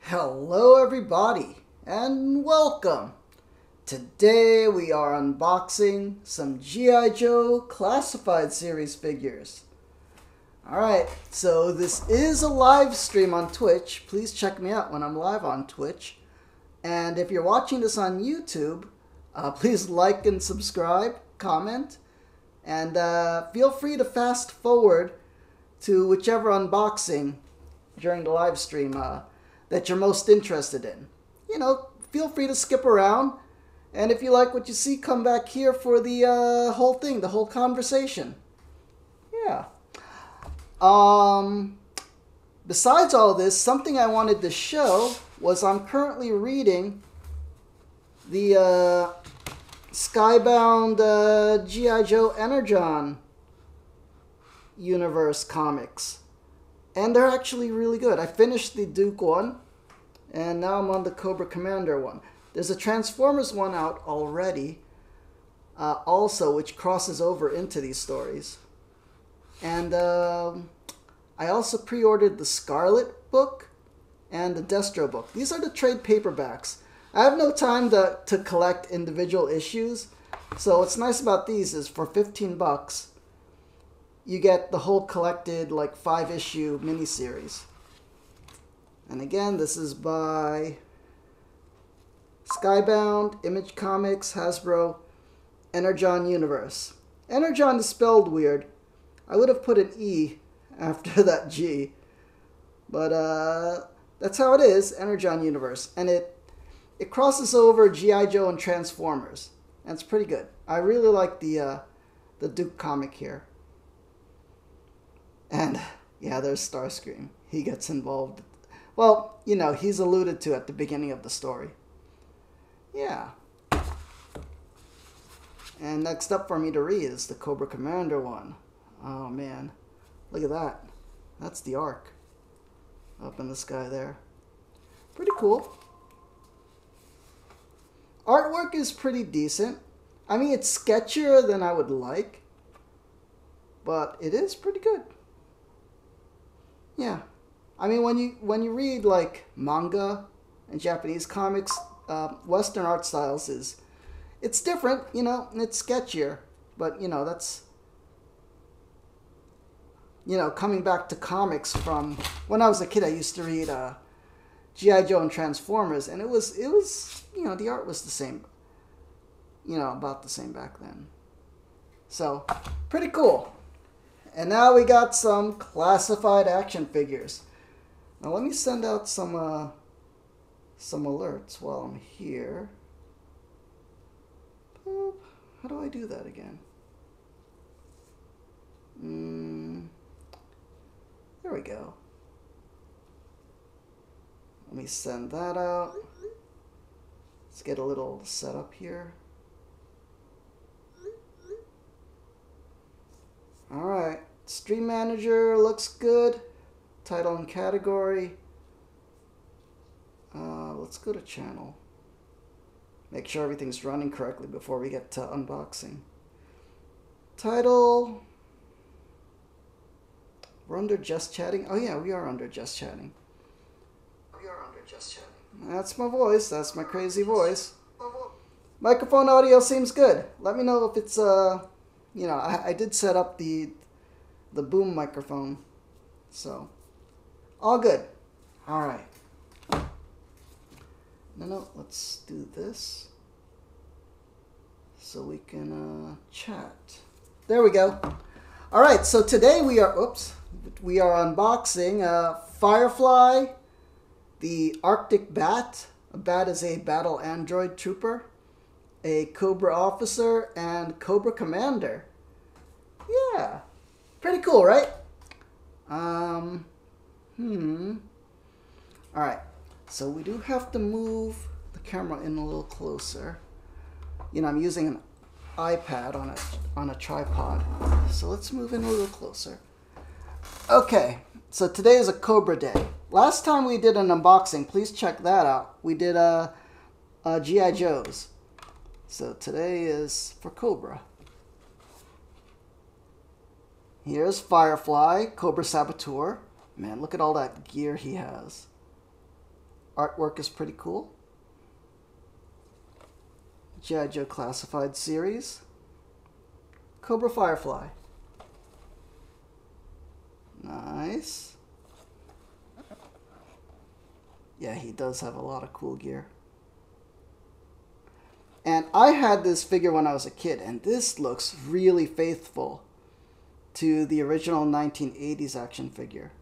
Hello everybody and welcome. Today we are unboxing some G.I. Joe classified series figures. Alright, so this is a live stream on Twitch. Please check me out when I'm live on Twitch. And if you're watching this on YouTube, please like and subscribe, comment, and feel free to fast forward to whichever unboxing during the live stream that you're most interested in. You know, feel free to skip around, and if you like what you see, come back here for the whole thing, the whole conversation. Yeah. Besides all this, something I wanted to show was I'm currently reading the Skybound G.I. Joe Energon universe comics. And they're actually really good. I finished the Duke one, and now I'm on the Cobra Commander one. There's a Transformers one out already, also, which crosses over into these stories. And I also pre-ordered the Scarlet book and the Destro book. These are the trade paperbacks. I have no time to collect individual issues, so what's nice about these is for 15 bucks, you get the whole collected, like, 5-issue miniseries. And again, this is by Skybound, Image Comics, Hasbro, Energon Universe. Energon is spelled weird. I would have put an E after that G. But that's how it is, Energon Universe. And it crosses over G.I. Joe and Transformers. And it's pretty good. I really like the Duke comic here. And, yeah, there's Starscream. He gets involved. Well, you know, he's alluded to at the beginning of the story. Yeah. And next up for me to read is the Cobra Commander one. Oh, man. Look at that. That's the Ark. Up in the sky there. Pretty cool. Artwork is pretty decent. I mean, it's sketchier than I would like, but it is pretty good. Yeah, I mean, when you read like manga and Japanese comics, Western art styles it's different, you know, and it's sketchier. But you know, that's, you know, coming back to comics from when I was a kid, I used to read G.I. Joe and Transformers, and it was you know, the art was the same, you know, about the same back then. So pretty cool. And now we got some classified action figures. Now let me send out some alerts while I'm here. Boop. How do I do that again? There we go. Let me send that out. Let's get a little setup here. Alright, Stream Manager looks good. Title and category. Let's go to channel. Make sure everything's running correctly before we get to unboxing. Title. We're under Just Chatting. Oh yeah, we are under Just Chatting. That's my voice. That's my crazy voice. Microphone audio seems good. Let me know if it's you know, I did set up the boom microphone, so all good. All right. No, let's do this so we can chat. There we go. All right, so today we are unboxing Firefly, the Arctic Bat. A bat is a battle android trooper, a Cobra officer, and Cobra Commander. Yeah, pretty cool, right? Alright, so we do have to move the camera in a little closer. You know, I'm using an iPad on a tripod, so let's move in a little closer. Okay, so today is a Cobra day. Last time we did an unboxing, please check that out. We did G.I. Joe's. So today is for Cobra. Here's Firefly, Cobra Saboteur. Man, look at all that gear he has. artwork is pretty cool. G.I. Joe Classified Series. Cobra Firefly. Nice. Yeah, he does have a lot of cool gear. And I had this figure when I was a kid, and this looks really faithful to the original 1980s action figure.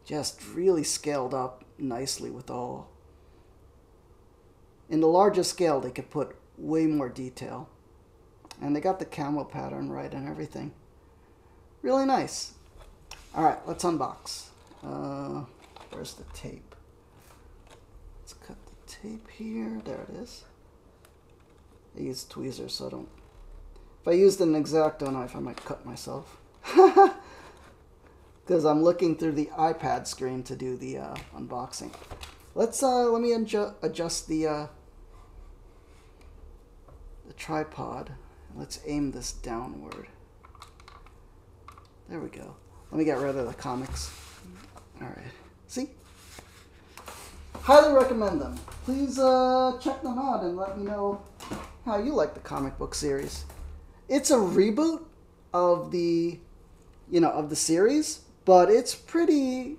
Just really scaled up nicely with all. In the larger scale, they could put way more detail. And they got the camo pattern right and everything. Really nice. Alright, let's unbox. Where's the tape? Let's cut the tape here. There it is. I use tweezers so I don't... If I used an X-Acto knife, I might cut myself. Because I'm looking through the iPad screen to do the unboxing. Let's let me adjust the tripod. Let's aim this downward. There we go. Let me get rid of the comics. Alright. See? Highly recommend them. Please check them out and let me know how you like the comic book series. It's a reboot of the, of the series, but it's pretty,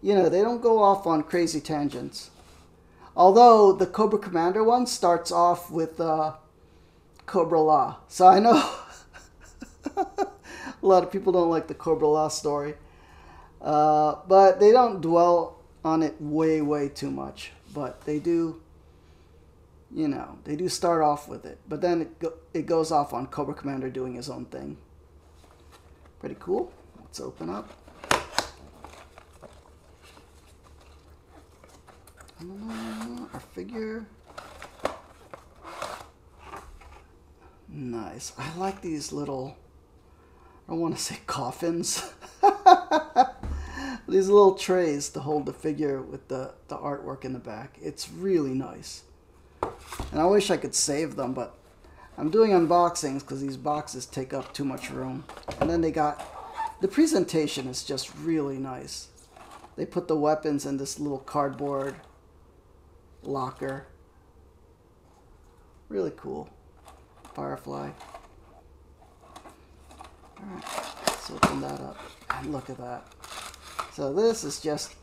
they don't go off on crazy tangents. Although the Cobra Commander one starts off with Cobra Law. So I know a lot of people don't like the Cobra Law story. But they don't dwell on it way too much. But they do, they do start off with it. But then it goes off on Cobra Commander doing his own thing. Pretty cool. Let's open up. Our figure. Nice. I like these little, I don't want to say coffins. These little trays to hold the figure with the artwork in the back. It's really nice. And I wish I could save them, but I'm doing unboxings because these boxes take up too much room. And then they got, the presentation is just really nice. They put the weapons in this little cardboard locker. Really cool. Firefly. Alright, let's open that up. And look at that. So this is just,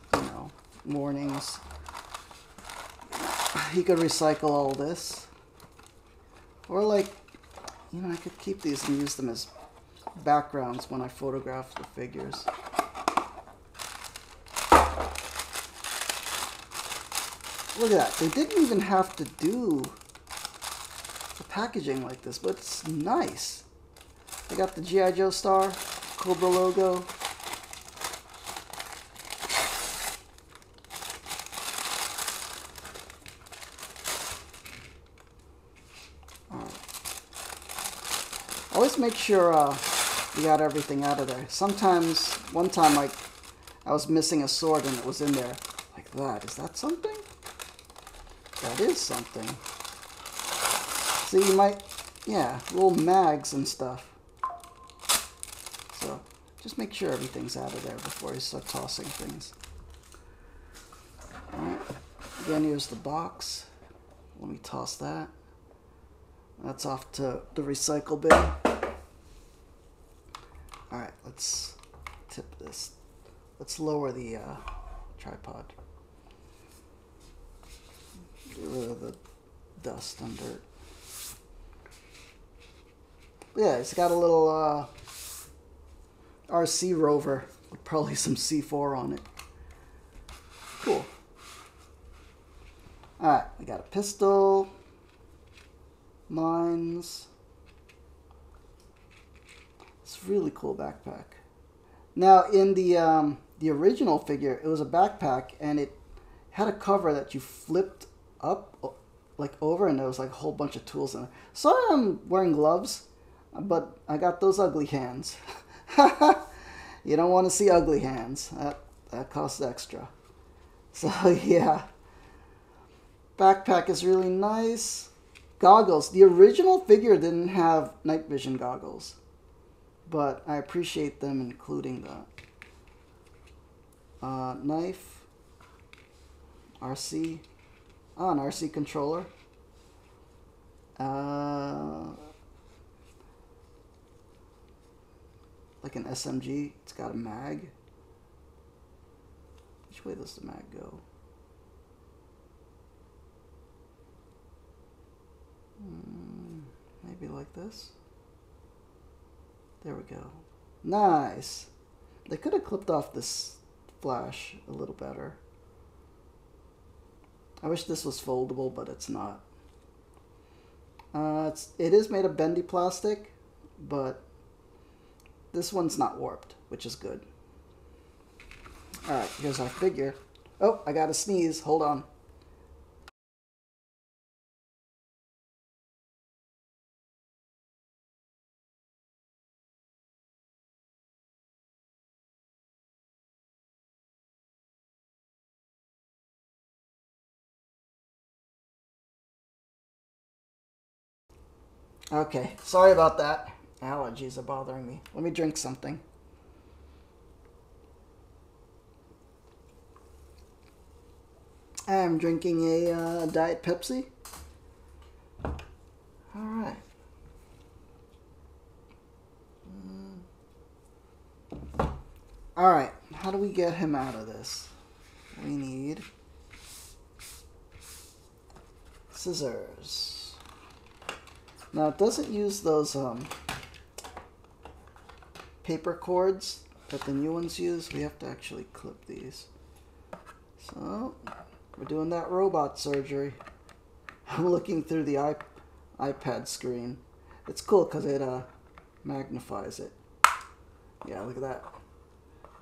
warnings. You could recycle all this. Or I could keep these and use them as backgrounds when I photograph the figures. Look at that. They didn't even have to do the packaging like this, but it's nice. They got the G.I. Joe star, Cobra logo. Always make sure you got everything out of there. Sometimes, one time I was missing a sword and it was in there. Like that. Is that something? That is something. So you might, little mags and stuff. So just make sure everything's out of there before you start tossing things. Alright, again, here's the box. Let me toss that. That's off to the recycle bin. Alright, let's tip this. Let's lower the tripod. Get rid of the dust and dirt. Yeah, it's got a little RC rover with probably some C4 on it. Cool. Alright, we got a pistol. Mines. It's a really cool backpack. Now, in the original figure, it was a backpack, and it had a cover that you flipped up, over, and there was a whole bunch of tools in it. Sorry I'm wearing gloves, but I got those ugly hands. You don't want to see ugly hands. That costs extra. So, yeah. Backpack is really nice. Goggles. The original figure didn't have night vision goggles, but I appreciate them including that. Knife. RC. Oh, an RC controller. Like an SMG. It's got a mag. Which way does the mag go? Maybe like this. There we go. Nice. They could have clipped off this flash a little better. I wish this was foldable, but it's not. It is made of bendy plastic, but this one's not warped, which is good. Alright, here's our figure. Oh, I gotta sneeze. Hold on. Okay, sorry about that. Allergies are bothering me. Let me drink something. I'm drinking a Diet Pepsi. Alright. Alright, how do we get him out of this? We need scissors. Now it doesn't use those paper cords that the new ones use. We have to actually clip these. So we're doing that robot surgery. I'm looking through the iPad screen. It's cool because it magnifies it. Yeah, look at that.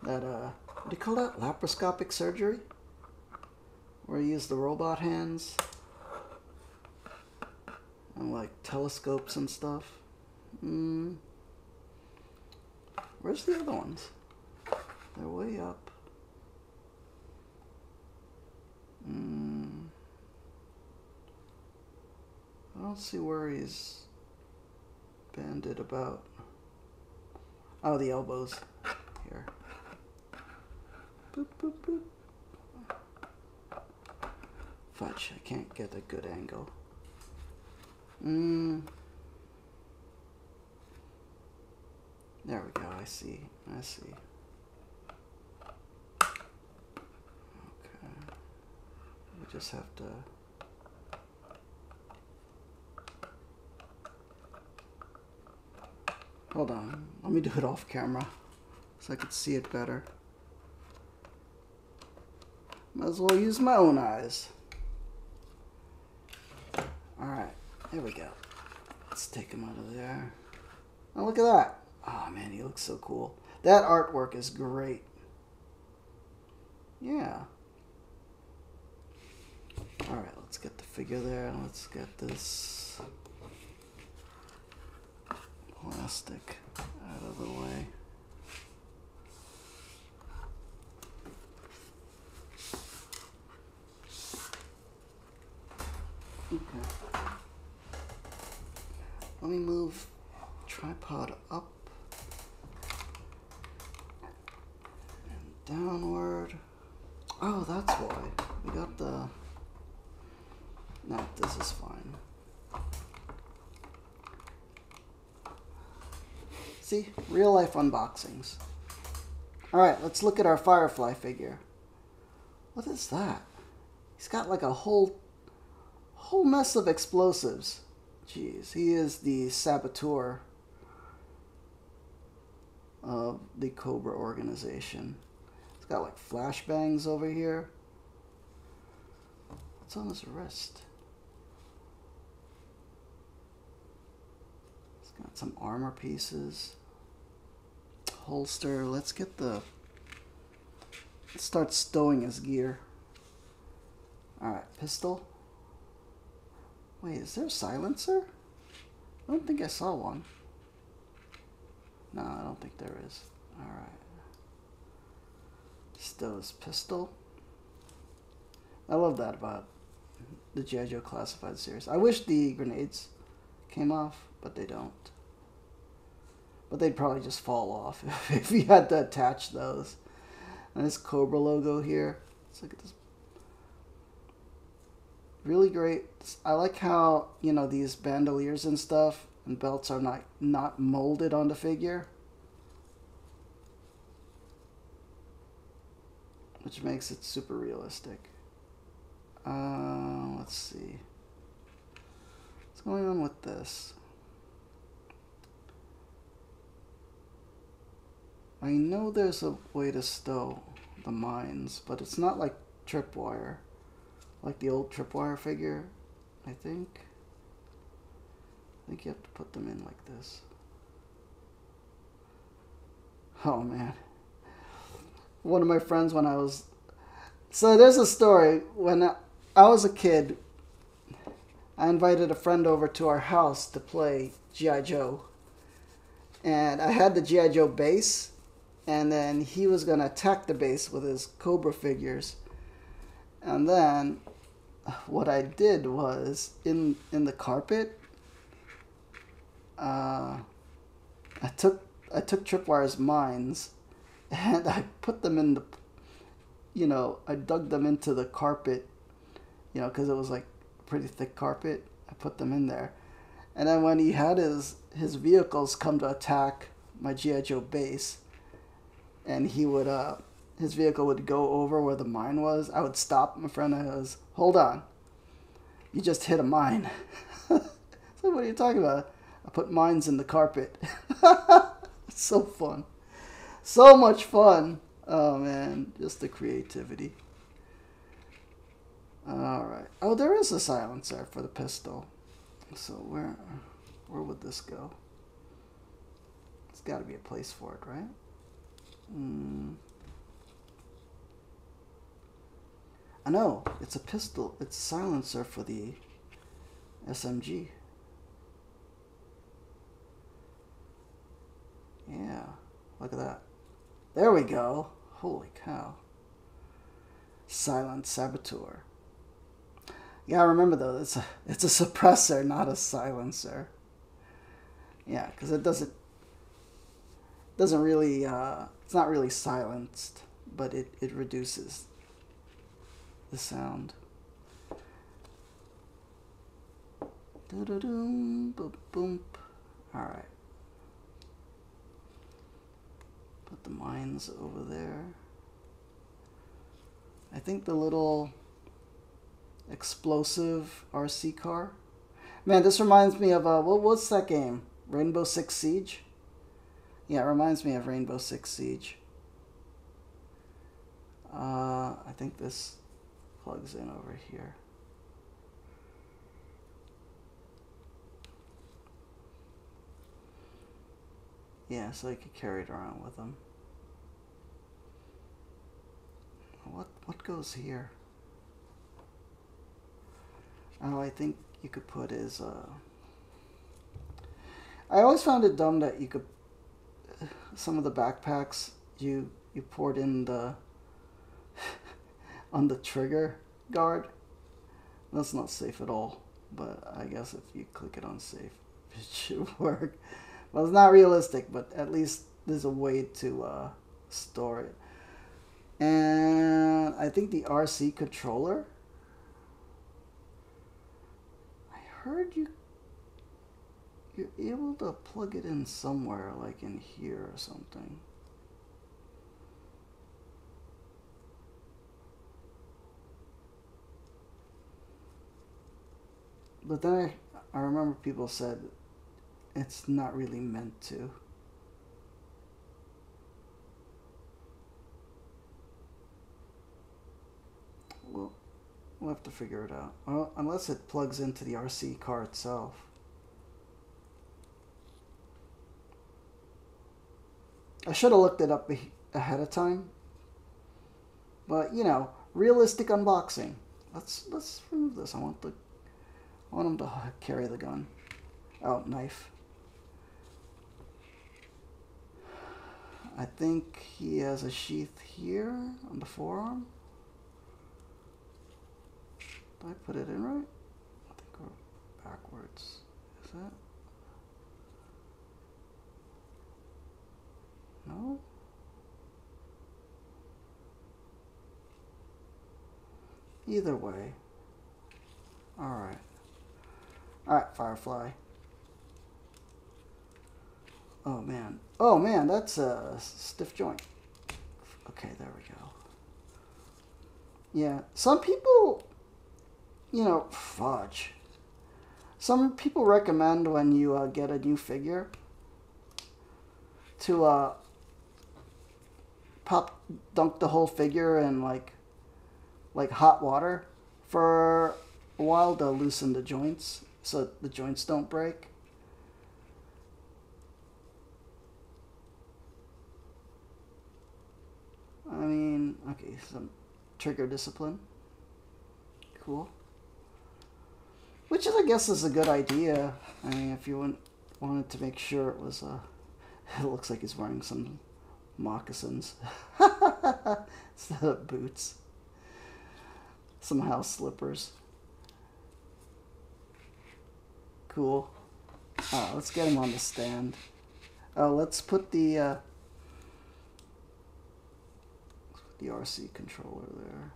That what do you call that? Laparoscopic surgery? Where you use the robot hands and like telescopes and stuff. Where's the other ones? They're way up. I don't see where he's banded about. Oh, the elbows. Here. Boop, boop, boop. Fudge, I can't get a good angle. There we go, I see. I see. Okay. We just have to... Hold on, let me do it off camera so I could see it better. Might as well use my own eyes. Alright, there we go. Let's take him out of there. Oh, look at that. Oh man, he looks so cool. That artwork is great. Yeah. Alright, let's get the figure there. Let's get this plastic out of the way. Okay. Let me move tripod up and downward. Oh, that's why. We got the... No, this is fine. See? Real life unboxings. Alright, let's look at our Firefly figure. What is that? He's got like a whole mess of explosives. Jeez, he is the saboteur of the Cobra organization. He's got like flashbangs over here. What's on his wrist? He's got some armor pieces. Holster. Let's start stowing his gear. Alright, pistol. Wait, is there a silencer? I don't think I saw one. No, I don't think there is. Alright. Stow his pistol. I love that about the G.I. Joe Classified series. I wish the grenades came off, but they don't. But they'd probably just fall off if you had to attach those. And this Cobra logo here. Let's look at this. Really great. I like how, you know, these bandoliers and stuff and belts are not molded on the figure, which makes it super realistic. Let's see. What's going on with this? I know there's a way to stow the mines, but it's not like tripwire. Like the old tripwire figure, I think. I think you have to put them in like this. Oh man. One of my friends when I was... So there's a story. When I was a kid, I invited a friend over to our house to play G.I. Joe. And I had the G.I. Joe base, and then he was going to attack the base with his Cobra figures. And then what I did was, in the carpet, I took Tripwire's mines, and I put them in the, you know, I dug them into the carpet, you know, because it was like pretty thick carpet. I put them in there. And then when he had his vehicles come to attack my G.I. Joe base, and he would, his vehicle would go over where the mine was, I would stop my friend and I was, hold on, you just hit a mine. So what are you talking about? I put mines in the carpet. It's so fun. So much fun. Oh man, just the creativity. Alright. Oh, there is a silencer for the pistol. So where would this go? There's got to be a place for it, right? I know, it's a pistol. It's a silencer for the SMG. Yeah, look at that. There we go. Holy cow. Silent Saboteur. Yeah, remember though, it's a suppressor, not a silencer. Yeah, because it doesn't really, it's not really silenced, but it reduces the sound. Do-do-doom, boop, boom. Alright. Put the mines over there. I think the little explosive RC car. Man, this reminds me of, what's that game? Rainbow Six Siege? Yeah, it reminds me of Rainbow Six Siege. I think this plugs in over here. Yeah, so I could carry it around with them. What goes here? Oh, I think you could put his, I always found it dumb that you could, some of the backpacks, you poured in the, on the trigger guard. That's not safe at all, but I guess if you click it on safe, it should work. Well, it's not realistic, but at least there's a way to store it. And I think the RC controller, I heard you're able to plug it in somewhere, like in here or something. But then I remember people said it's not really meant to. Well, we'll have to figure it out. Well, unless it plugs into the RC car itself. I should have looked it up ahead of time. But, you know, realistic unboxing. Let's remove this. I want him to carry the gun. Oh, knife. I think he has a sheath here on the forearm. Did I put it in right? I think we're backwards. Is that? No? Either way. Alright. Alright, Firefly. Oh man. Oh man, that's a stiff joint. Okay, there we go. Yeah, some people, you know, fudge. Some people recommend when you get a new figure to dunk the whole figure in like hot water for a while to loosen the joints so the joints don't break. I mean, okay, some trigger discipline. Cool. Which is, I guess, is a good idea. I mean, if you wanted to make sure it was it looks like he's wearing some moccasins instead of boots. Some house slippers. Cool. Let's get him on the stand. Oh, let's put the RC controller there.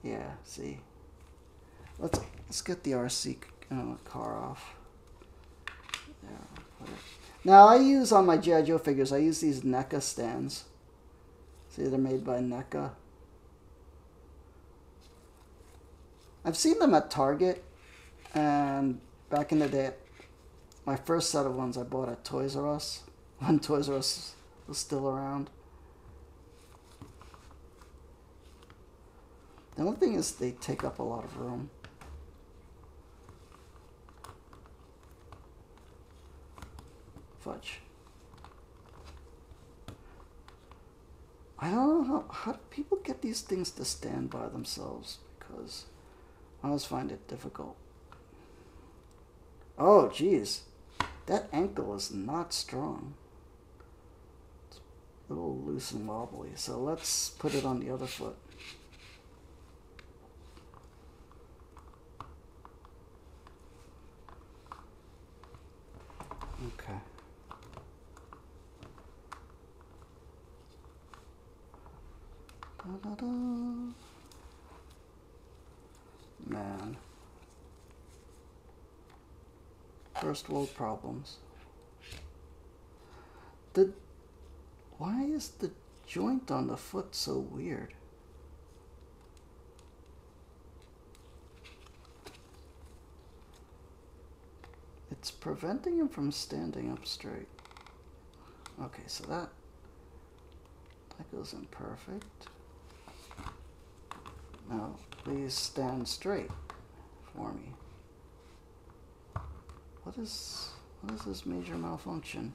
Yeah, see. Let's get the RC car off. There. Now I use on my G.I. Joe figures, I use these NECA stands. See, they're made by NECA. I've seen them at Target, and back in the day, my first set of ones I bought at Toys R Us, when Toys R Us was still around. The only thing is they take up a lot of room. Fudge. I don't know how do people get these things to stand by themselves, because I always find it difficult. Oh, geez. That ankle is not strong. It's a little loose and wobbly, so let's put it on the other foot. Okay. Da-da-da. Man. First world problems. Why is the joint on the foot so weird? It's preventing him from standing up straight. Okay, so that goes in perfect. Now, please stand straight for me. What is this major malfunction?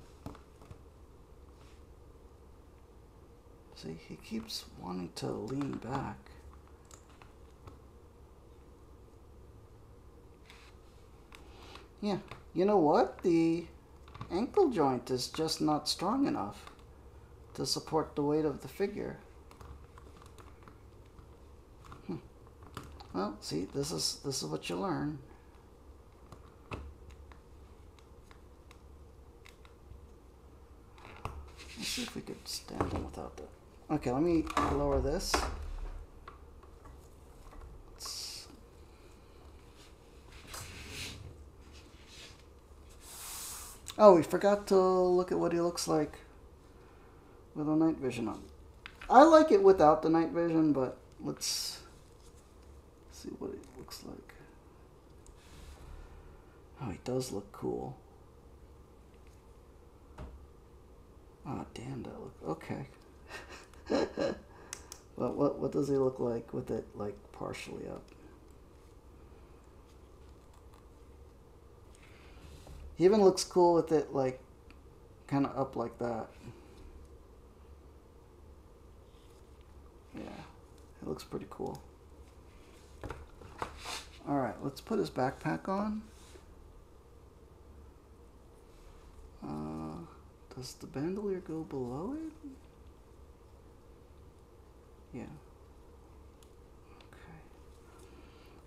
See, he keeps wanting to lean back. Yeah, you know what? The ankle joint is just not strong enough to support the weight of the figure. Well, see, this is what you learn. Let's see if we could stand him without that. Okay, let me lower this. Oh, we forgot to look at what he looks like with a night vision on. I like it without the night vision, but let's see what it looks like. Oh, he does look cool. Oh, damn, that look okay. What does he look like with it like partially up? He even looks cool with it like kind of up like that. Yeah, it looks pretty cool. Alright, let's put his backpack on. Does the bandolier go below it? Yeah. Okay.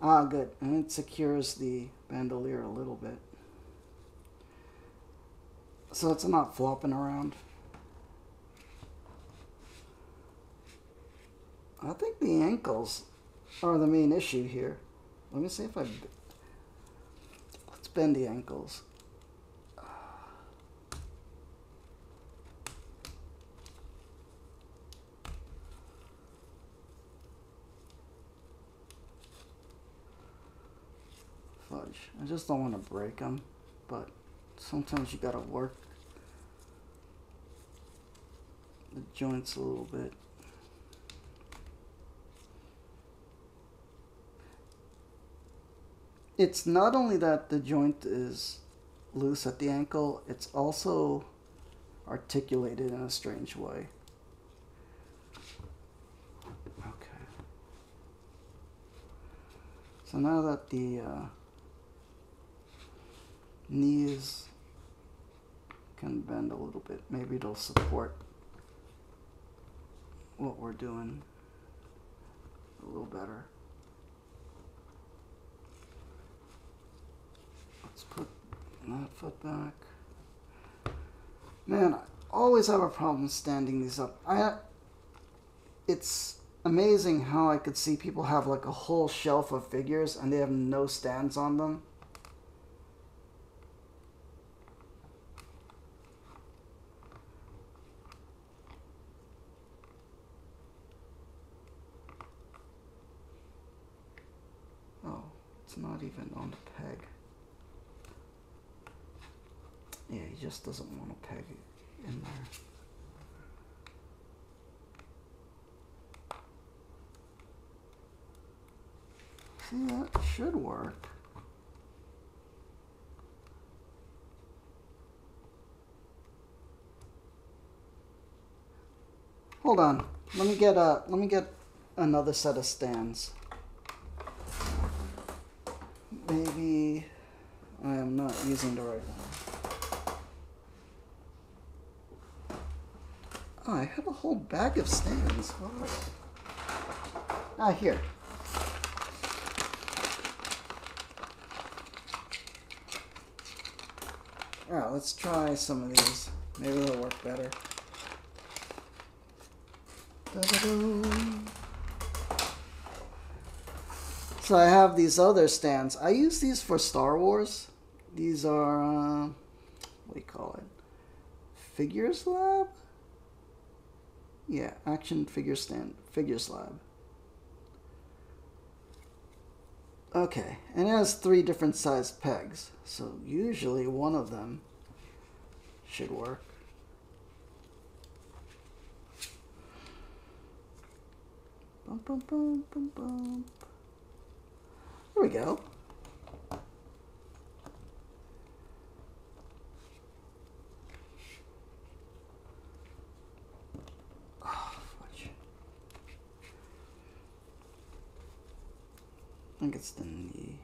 Ah, good. And it secures the bandolier a little bit, so it's not flopping around. I think the ankles are the main issue here. Let me see if let's bend the ankles. Fudge. I just don't want to break them, but sometimes you gotta work the joints a little bit. It's not only that the joint is loose at the ankle, it's also articulated in a strange way. Okay. So now that the knees can bend a little bit, maybe it'll support what we're doing a little better. Let's put that foot back. Man, I always have a problem standing these up. It's amazing how I could see people have like a whole shelf of figures and they have no stands on them. Oh, it's not even on the peg. Yeah, he just doesn't want to peg it in there. See, that should work. Hold on. Let me get another set of stands. Maybe I am not using the right one. Oh, I have a whole bag of stands. Ah, here. Alright, let's try some of these. Maybe they'll work better. So I have these other stands. I use these for Star Wars. These are, what do you call it? Figures Lab? Yeah, action figure stand, Figures Lab. Okay, and it has 3 different sized pegs, so usually one of them should work. Bump, bump, bump, bump, bump. There we go. I think it's the knee.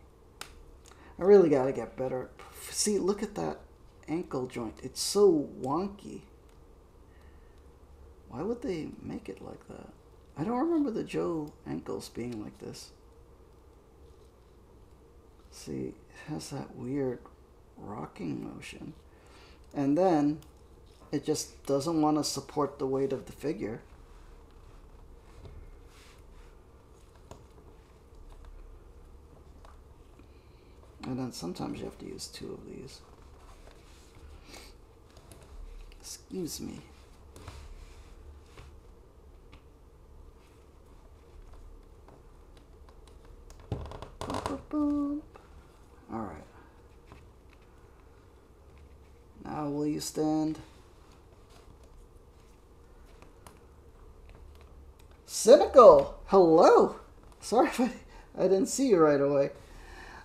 I really gotta get better. See, look at that ankle joint. It's so wonky. Why would they make it like that? I don't remember the Joe ankles being like this. See, it has that weird rocking motion. And then it just doesn't want to support the weight of the figure. And then sometimes you have to use 2 of these. Excuse me. Alright. Now will you stand? Cynical! Hello! Sorry if I didn't see you right away.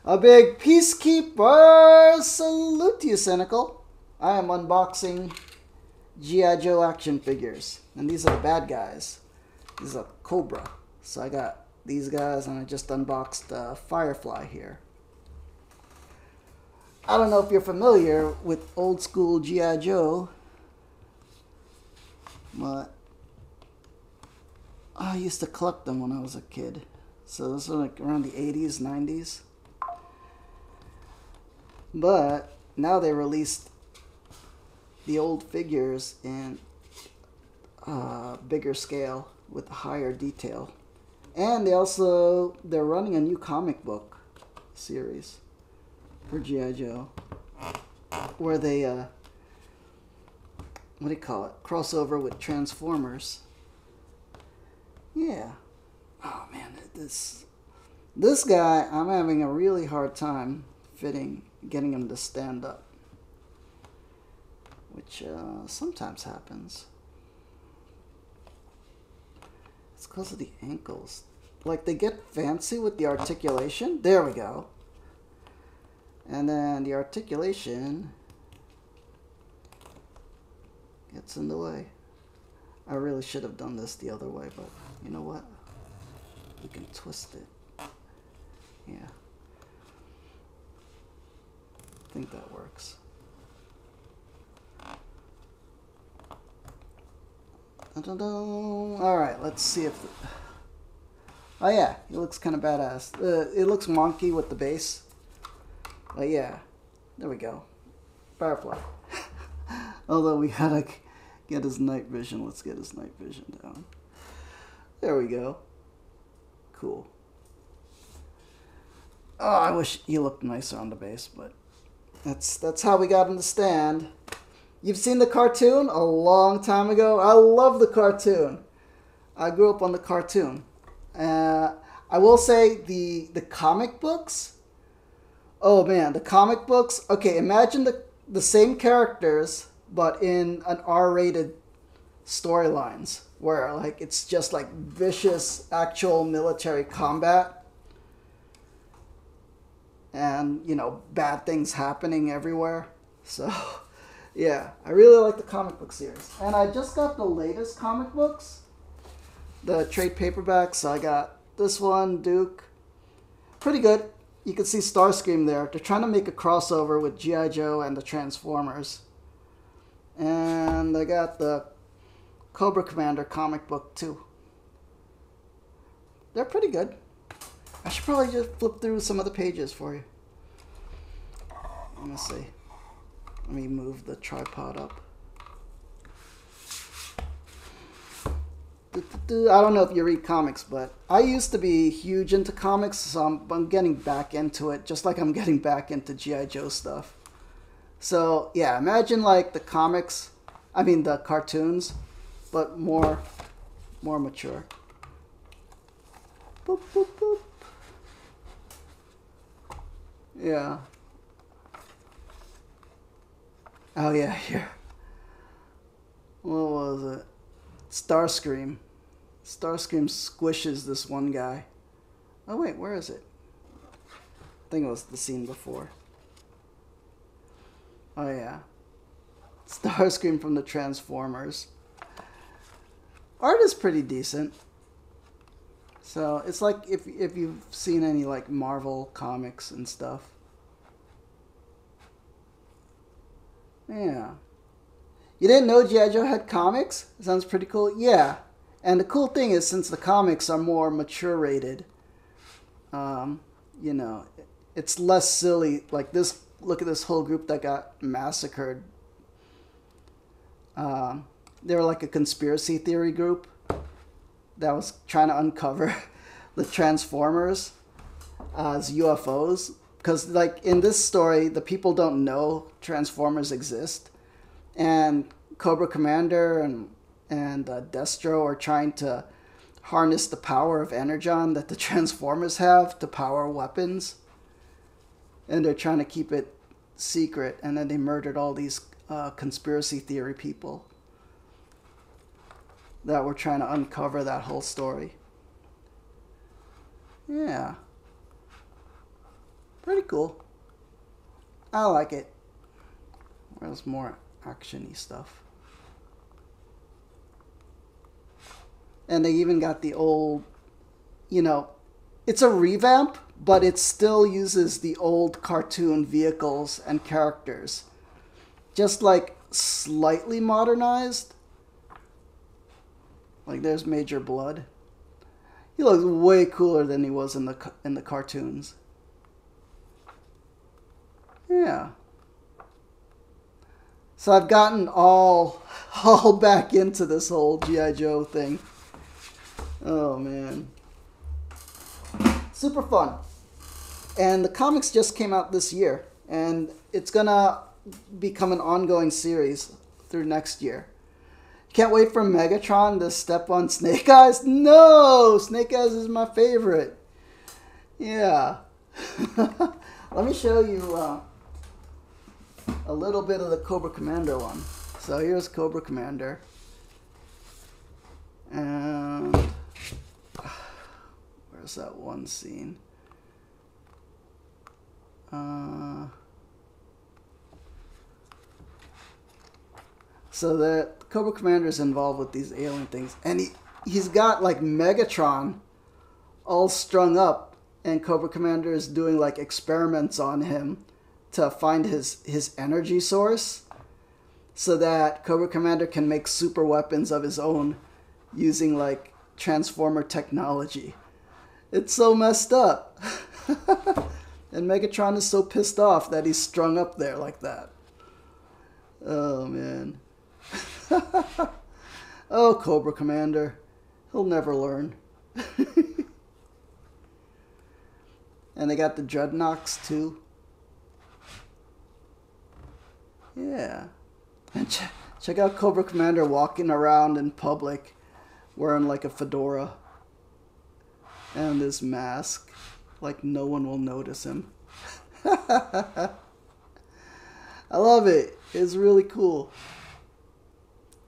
A big peacekeeper salute to you, Cynical. I am unboxing G.I. Joe action figures. And these are the bad guys. This is a Cobra. So I got these guys and I just unboxed Firefly here. I don't know if you're familiar with old school G.I. Joe. But I used to collect them when I was a kid. So this was like around the 80s, 90s. But now they released the old figures in bigger scale with higher detail. And they're running a new comic book series for G.I. Joe, where they what do you call it? Crossover with Transformers. Yeah. Oh man, this guy, I'm having a really hard time getting him to stand up, which sometimes happens. It's because of the ankles. Like, they get fancy with the articulation. There we go. And then the articulation gets in the way. I really should have done this the other way, but you know what? You can twist it. Yeah. I think that works. Alright, let's see if... Oh yeah, he looks kind of badass. It looks wonky with the base. But yeah, there we go. Firefly. Although we gotta get his night vision. Let's get his night vision down. There we go. Cool. Oh, I wish he looked nicer on the base, but that's how we got him to stand. You've seen the cartoon a long time ago. I love the cartoon. I grew up on the cartoon. I will say the comic books. Oh man, the comic books. Okay, imagine the same characters, but in an R-rated storylines where like it's just like vicious actual military combat, and you know, bad things happening everywhere. So yeah, I really like the comic book series, and I just got the latest comic books, the trade paperbacks. So I got this one, Duke. Pretty good. You can see Starscream there. They're trying to make a crossover with G.I. Joe and the Transformers. And I got the Cobra Commander comic book too. They're pretty good. I should probably just flip through some of the pages for you. Let me see. Let me move the tripod up. I don't know if you read comics, but I used to be huge into comics, so I'm getting back into it, just like I'm getting back into G.I. Joe stuff. So, yeah, imagine like the comics, I mean the cartoons, but more mature. Boop, boop, boop. Yeah. Oh, yeah, here. What was it? Starscream. Starscream squishes this one guy. Oh wait, where is it? I think it was the scene before. Oh yeah. Starscream from the Transformers. Art is pretty decent. So it's like if you've seen any like Marvel comics and stuff. Yeah. You didn't know G.I. Joe had comics? Sounds pretty cool. Yeah. And the cool thing is, since the comics are more mature rated, you know, it's less silly. Like this, look at this whole group that got massacred. They were like a conspiracy theory group that was trying to uncover the Transformers as UFOs. Because like in this story, the people don't know Transformers exist. And Cobra Commander and Destro are trying to harness the power of Energon that the Transformers have to power weapons. And they're trying to keep it secret. And then they murdered all these conspiracy theory people that were trying to uncover that whole story. Yeah. Pretty cool. I like it. Where's more action-y stuff? And they even got the old, you know, it's a revamp, but it still uses the old cartoon vehicles and characters. Just like slightly modernized. Like there's Major Blood. He looks way cooler than he was in the cartoons. Yeah. So I've gotten all back into this whole G.I. Joe thing. Oh, man. Super fun. And the comics just came out this year, and it's gonna become an ongoing series through next year. Can't wait for Megatron to step on Snake Eyes. No! Snake Eyes is my favorite. Yeah. Let me show you a little bit of the Cobra Commander one. So here's Cobra Commander. And where's that one scene? So the Cobra Commander is involved with these alien things, and he's got like Megatron all strung up, and Cobra Commander is doing like experiments on him to find his energy source, so that Cobra Commander can make super weapons of his own using like Transformer technology. It's so messed up. And Megatron is so pissed off that he's strung up there like that. Oh, man. Oh, Cobra Commander. He'll never learn. And they got the Dreadnoks, too. Yeah. And check out Cobra Commander walking around in public wearing like a fedora and this mask. Like no one will notice him. I love it. It's really cool.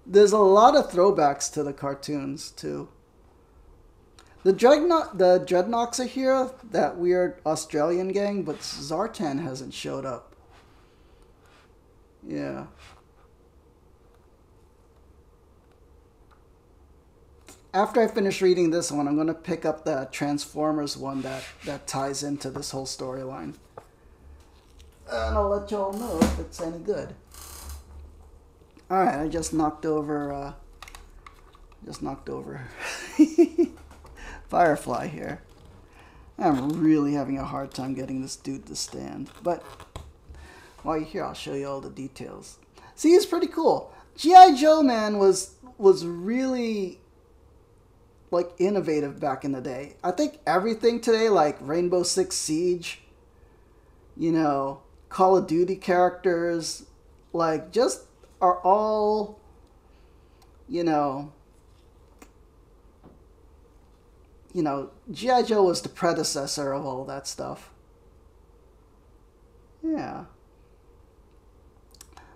There's a lot of throwbacks to the cartoons too. The Dreadnoks are here, that weird Australian gang, but Zartan hasn't showed up. Yeah. After I finish reading this one, I'm going to pick up the Transformers one that ties into this whole storyline. And I'll let y'all know if it's any good. Alright, I just knocked over Firefly here. I'm really having a hard time getting this dude to stand. But while you're here, I'll show you all the details. See, he's pretty cool. G.I. Joe, man, was really like innovative back in the day. I think everything today, like Rainbow Six Siege, you know, Call of Duty characters, like just are all, you know, G.I. Joe was the predecessor of all that stuff. Yeah.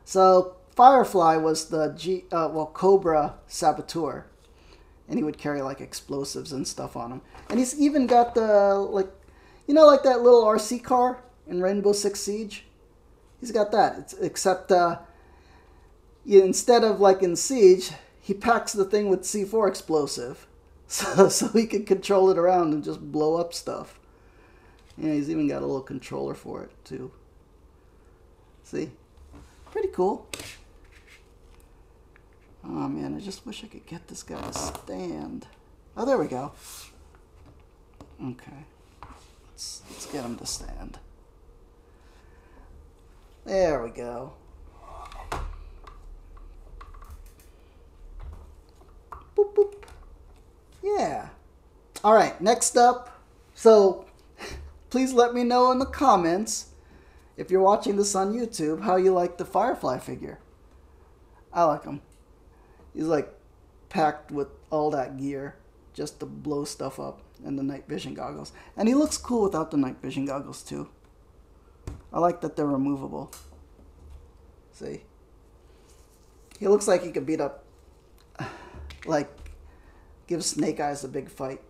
So Firefly was the Cobra saboteur. And he would carry like explosives and stuff on him. And he's even got the like that little RC car in Rainbow Six Siege. He's got that. Except instead of like in Siege, he packs the thing with C4 explosive, so he can control it around and just blow up stuff. Yeah, he's even got a little controller for it too. See, pretty cool. Oh man, I just wish I could get this guy to stand. Oh, there we go. Okay. Let's get him to stand. There we go. Boop, boop. Yeah. Alright, next up. So, please let me know in the comments, if you're watching this on YouTube, how you like the Firefly figure. I like him. He's like packed with all that gear just to blow stuff up, and the night vision goggles. And he looks cool without the night vision goggles too. I like that they're removable. See? He looks like he could beat up, like, give Snake Eyes a big fight.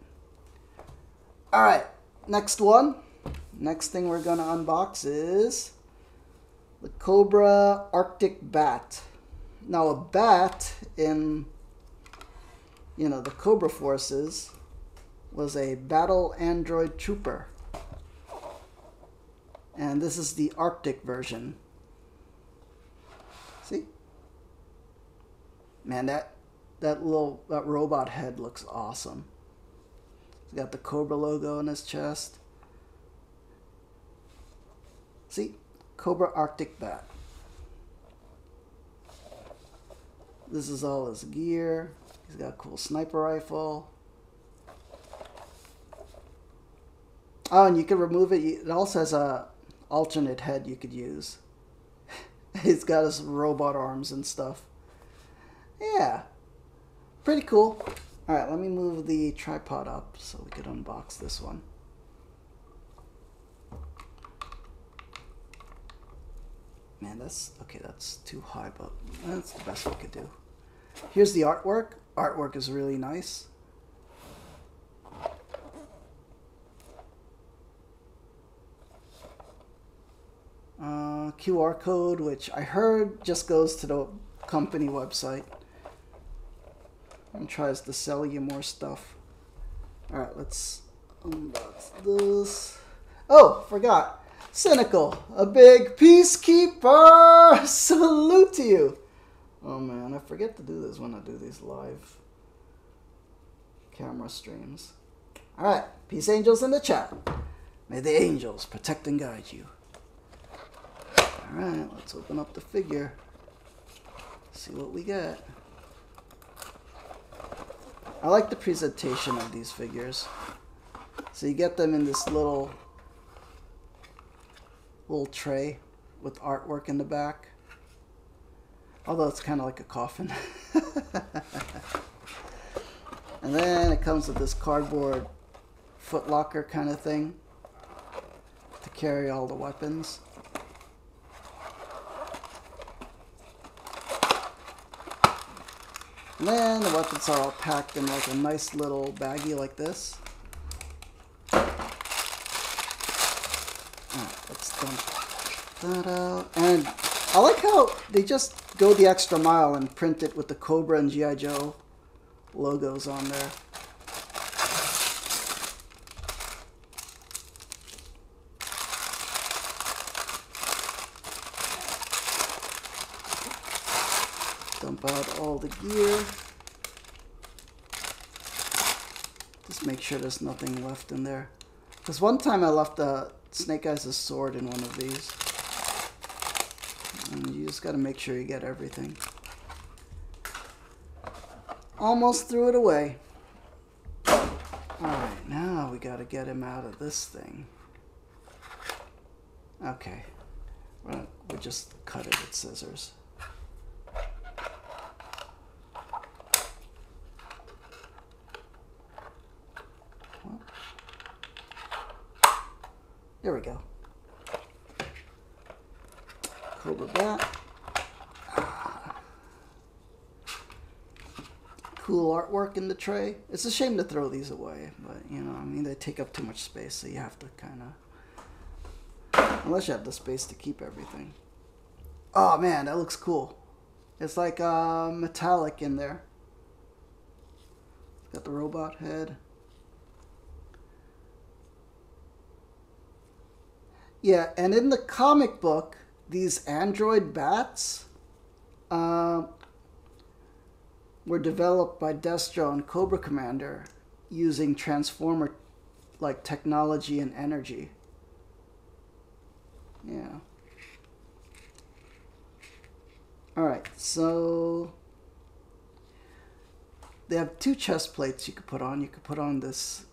Alright, next one. Next thing we're going to unbox is the Cobra Arctic Bat. Now a bat in, the Cobra forces was a battle android trooper. And this is the Arctic version. See? Man, that robot head looks awesome. He's got the Cobra logo on his chest. See? Cobra Arctic Bat. This is all his gear. He's got a cool sniper rifle. Oh, and you can remove it. It also has a alternate head you could use. He's got his robot arms and stuff. Yeah, pretty cool. All right, let me move the tripod up so we could unbox this one. Man, that's okay. That's too high, but that's the best we could do. Here's the artwork. Artwork is really nice. QR code, which I heard just goes to the company website and tries to sell you more stuff. Alright, let's unbox this. Oh, forgot. Cynical, a big peacekeeper! Salute to you! Oh man, I forget to do this when I do these live camera streams. Alright, peace angels in the chat. May the angels protect and guide you. Alright, let's open up the figure. See what we get. I like the presentation of these figures. So you get them in this little tray with artwork in the back. Although it's kind of like a coffin. And then it comes with this cardboard footlocker kind of thing to carry all the weapons. And then the weapons are all packed in like a nice little baggie like this. Alright, let's dump that out. And I like how they just go the extra mile and print it with the Cobra and G.I.JOE logos on there. Dump out all the gear. Just make sure there's nothing left in there. Because one time I left Snake Eyes' sword in one of these. And you just got to make sure you get everything. Almost threw it away. Alright, now we got to get him out of this thing. Okay. We'll just cut it with scissors. There we go. Cobra bat. Cool artwork in the tray. It's a shame to throw these away, but you know, I mean, they take up too much space, so you have to kind of, unless you have the space to keep everything. Oh man, that looks cool. It's like metallic in there. Got the robot head. Yeah, and in the comic book, these android bats were developed by Destro and Cobra Commander using Transformer-like technology and energy. Yeah. Alright, so they have two chest plates you could put on. You could put on this,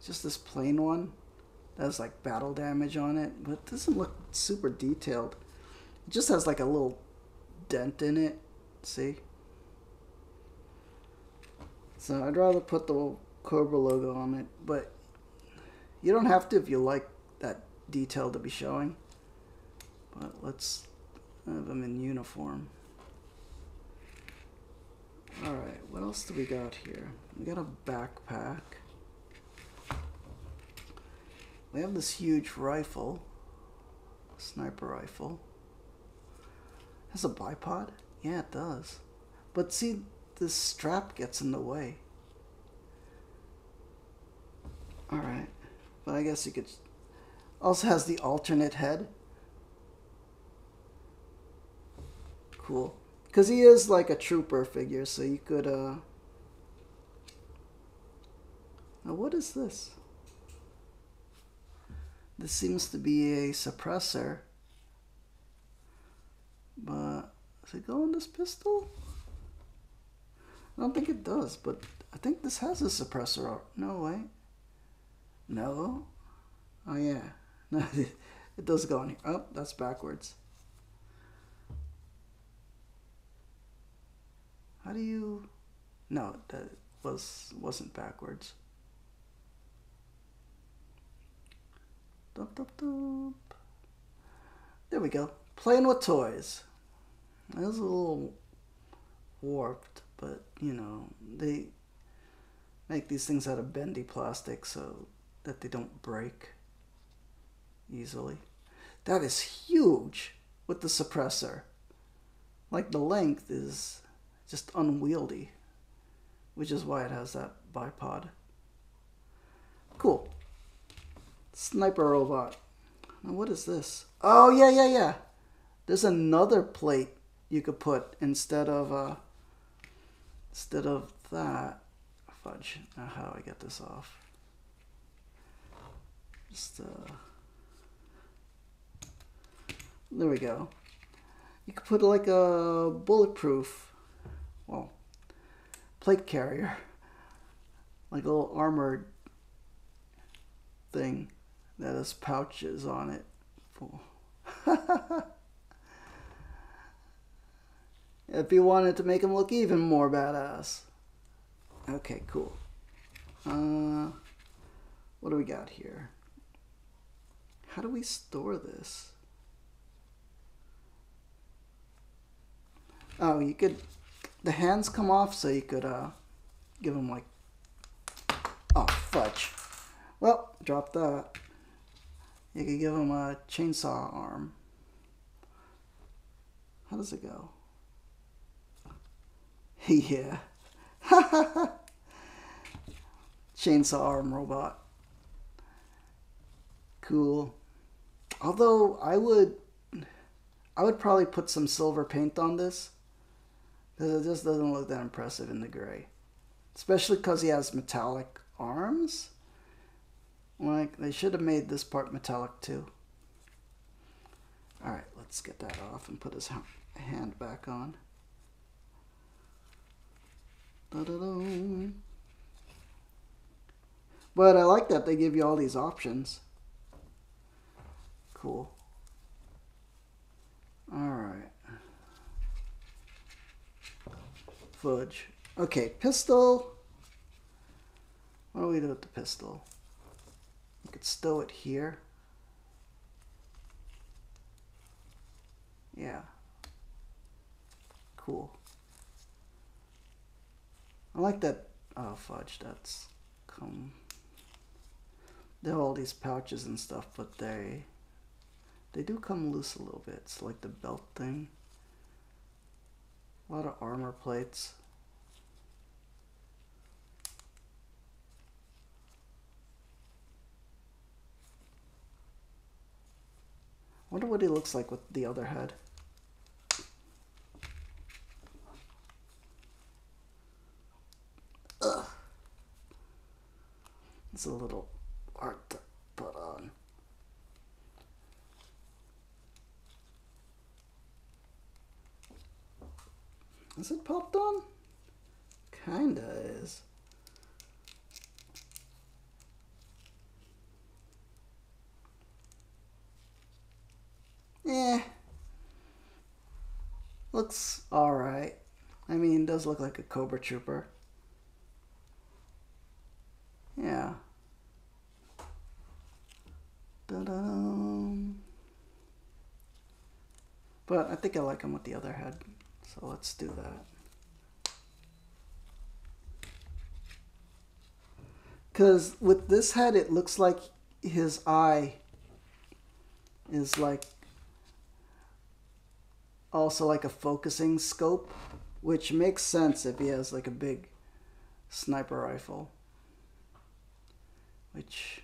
just this plain one. That has like battle damage on it, but it doesn't look super detailed. It just has like a little dent in it, see? So I'd rather put the Cobra logo on it, but you don't have to if you like that detail to be showing. But let's have them in uniform. Alright, what else do we got here? We got a backpack. We have this huge rifle, sniper rifle. Has a bipod? Yeah, it does. But see, this strap gets in the way. Alright, but I guess you could... Also has the alternate head. Cool. Because he is like a trooper figure, so you could... Now what is this? This seems to be a suppressor, but does it go in this pistol? I don't think it does, but I think this has a suppressor. No, wait. No? Oh yeah. No, it does go on here. Oh, that's backwards. How do you... No, that wasn't backwards. Dup, dup, dup. There we go. Playing with toys. That was a little warped, but you know, they make these things out of bendy plastic so that they don't break easily. That is huge with the suppressor. Like, the length is just unwieldy, which is why it has that bipod. Cool. Sniper robot. Now what is this? Oh, yeah. There's another plate you could put instead of that. Fudge. Now how do I get this off? Just there we go. You could put like a bulletproof, well, plate carrier, like a little armored thing that has pouches on it. If you wanted to make him look even more badass. Okay, cool. What do we got here? How do we store this? Oh, you could... The hands come off, so you could give him like... Oh, fudge. Well, drop that. You could give him a chainsaw arm. How does it go? Yeah. Chainsaw arm robot. Cool. Although I would probably put some silver paint on this, because it just doesn't look that impressive in the gray. Especially because he has metallic arms. Like, they should have made this part metallic too. Alright, let's get that off and put his hand back on. Da-da-da. But I like that they give you all these options. Cool. Alright. Fudge. Okay, pistol. What do we do with the pistol? We could stow it here. Yeah. Cool. I like that. Oh, fudge. That's come. There are all these pouches and stuff, but they do come loose a little bit. It's like the belt thing. A lot of armor plates. Wonder what he looks like with the other head. Ugh. It's a little hard to put on. Is it popped on? Kinda is. Eh. Looks alright. I mean, it does look like a Cobra Trooper. Yeah. Da-da. But I think I like him with the other head. So let's do that. Because with this head, it looks like his eye is like also like a focusing scope, which makes sense if he has like a big sniper rifle. Which,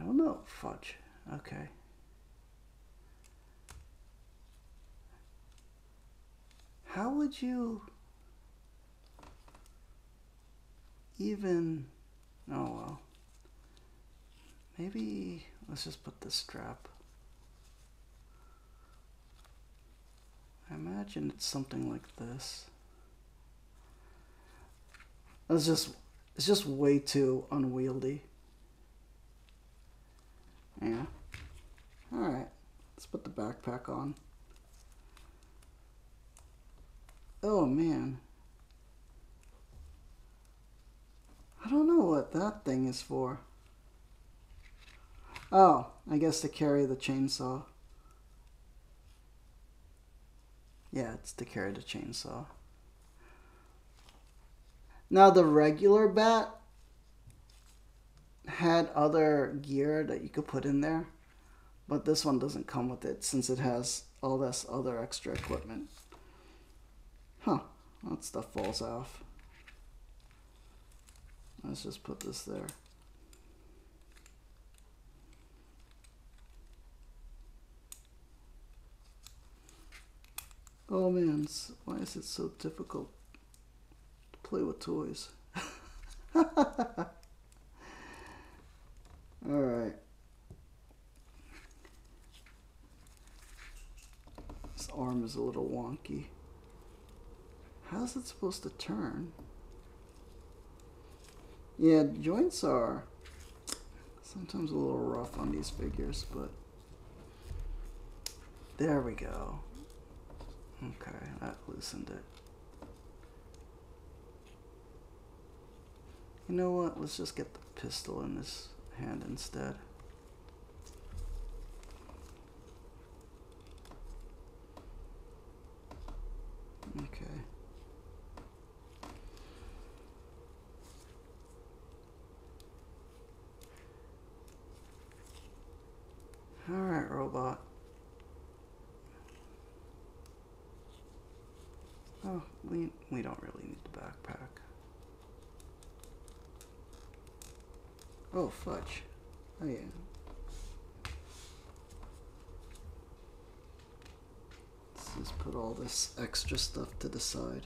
I don't know, fudge. Okay. How would you even... Oh, well. Maybe let's just put this strap. I imagine it's something like this. It's just way too unwieldy. Yeah. Alright. Let's put the backpack on. Oh man. I don't know what that thing is for. Oh, I guess to carry the chainsaw. Yeah, it's to carry the chainsaw. Now the regular bat had other gear that you could put in there, but this one doesn't come with it since it has all this other extra equipment. Huh, that stuff falls off. Let's just put this there. Oh man, why is it so difficult to play with toys? Alright. This arm is a little wonky. How's it supposed to turn? Yeah, joints are sometimes a little rough on these figures, but there we go. Okay, that loosened it. You know what? Let's just get the pistol in this hand instead. Okay. Alright, robot. Oh, we don't really need the backpack. Oh, fudge. Oh, yeah. Let's just put all this extra stuff to the side.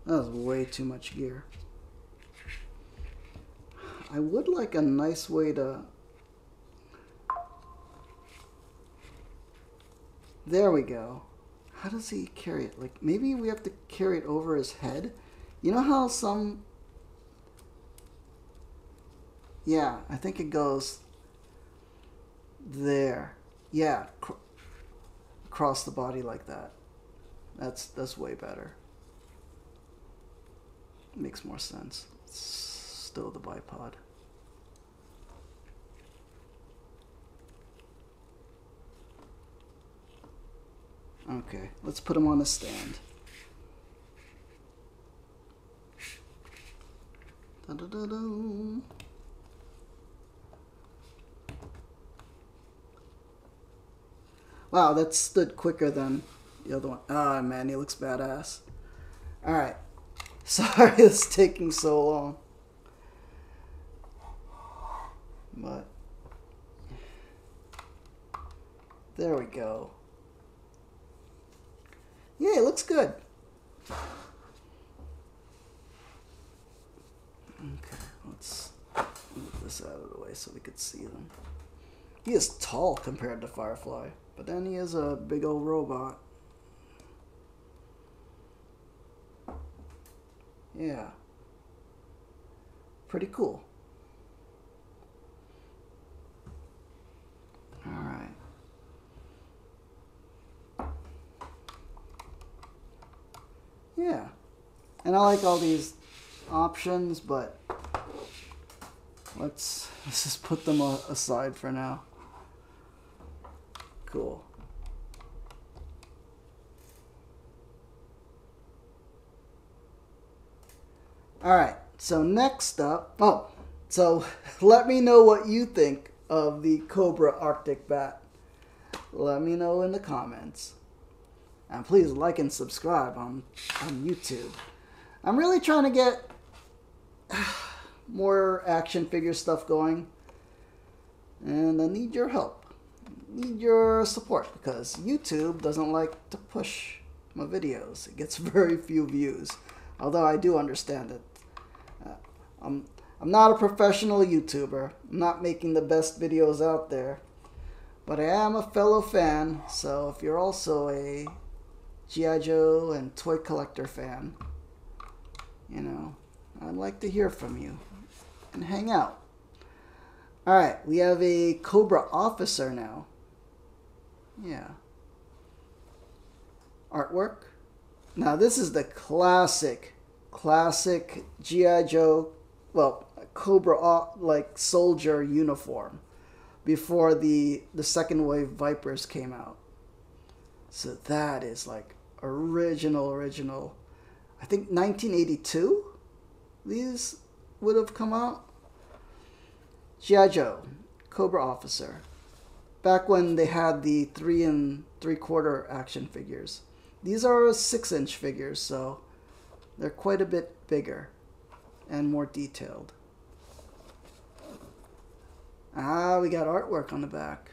That was way too much gear. I would like a nice way to... There we go. How does he carry it? Like, maybe we have to carry it over his head? You know how some... Yeah, I think it goes there. Yeah, across the body like that. That's way better. Makes more sense. It's still the bipod. Okay, let's put him on a stand. Da-da-da-da. Wow, that stood quicker than the other one. Ah, man, he looks badass. Alright. Sorry it's taking so long. But there we go. Yeah, it looks good. Okay, let's move this out of the way so we could see them. He is tall compared to Firefly, but then he is a big old robot. Yeah. Pretty cool. Alright. Yeah. And I like all these options, but let's just put them aside for now. Cool. Alright, so next up, so let me know what you think of the Cobra Arctic Bat. Let me know in the comments. And please like and subscribe on YouTube. I'm really trying to get more action figure stuff going. And I need your help. I need your support because YouTube doesn't like to push my videos. It gets very few views. Although I do understand it. I'm not a professional YouTuber. I'm not making the best videos out there. But I am a fellow fan. So if you're also a G.I. Joe and toy collector fan, you know, I'd like to hear from you and hang out. Alright, we have a Cobra officer now. Yeah. Artwork. Now this is the classic G.I. Joe, well, Cobra like soldier uniform before the second wave Vipers came out. So that is like original. I think 1982 these would have come out. G.I. Joe, Cobra officer. Back when they had the 3 3/4 action figures. These are 6-inch figures, so they're quite a bit bigger and more detailed. Ah, we got artwork on the back.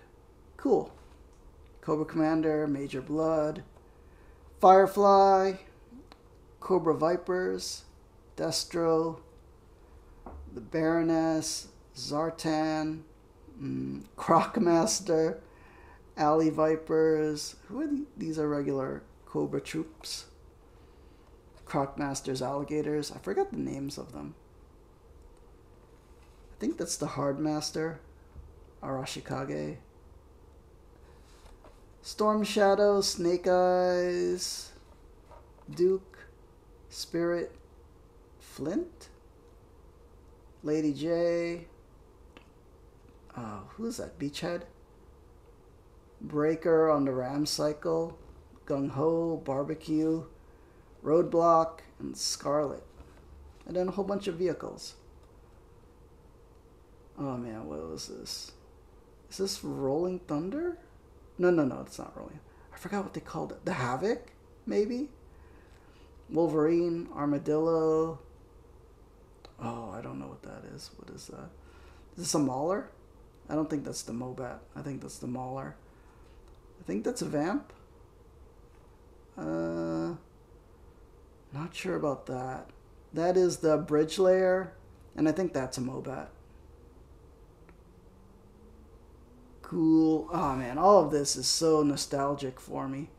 Cool. Cobra Commander, Major Blood, Firefly, Cobra Vipers, Destro, the Baroness, Zartan, Crocmaster, Alley Vipers. Who are these? Are regular Cobra troops. Crocmaster's alligators. I forgot the names of them. I think that's the Hardmaster, Arashikage. Storm Shadow, Snake Eyes, Duke, Spirit, Flint, Lady J. Who is that? Beachhead? Breaker on the Ram Cycle, Gung Ho, Barbecue, Roadblock, and Scarlet. And then a whole bunch of vehicles. Oh man, what was this? Is this Rolling Thunder? No, it's not Rolling. I forgot what they called it. The Havoc, maybe? Wolverine, Armadillo. Oh, I don't know what that is. What is that? Is this a Mauler? I don't think that's the Mobat. I think that's the Mauler. I think that's a Vamp. Not sure about that. That is the Bridge Layer, and I think that's a Mobat. Cool. Oh man, all of this is so nostalgic for me.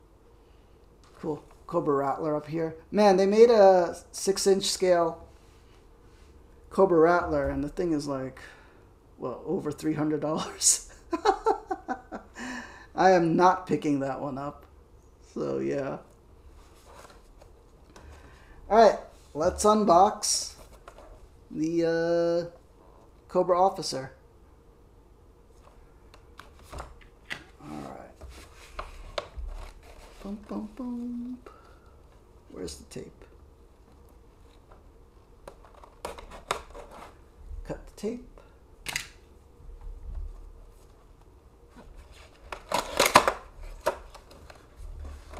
Cool. Cobra Rattler up here. Man, they made a 6-inch scale Cobra Rattler, and the thing is like, well, over $300. I am not picking that one up. So yeah. Alright, let's unbox the Cobra officer. Alright. Bum, bum, bum. Where's the tape? Cut the tape.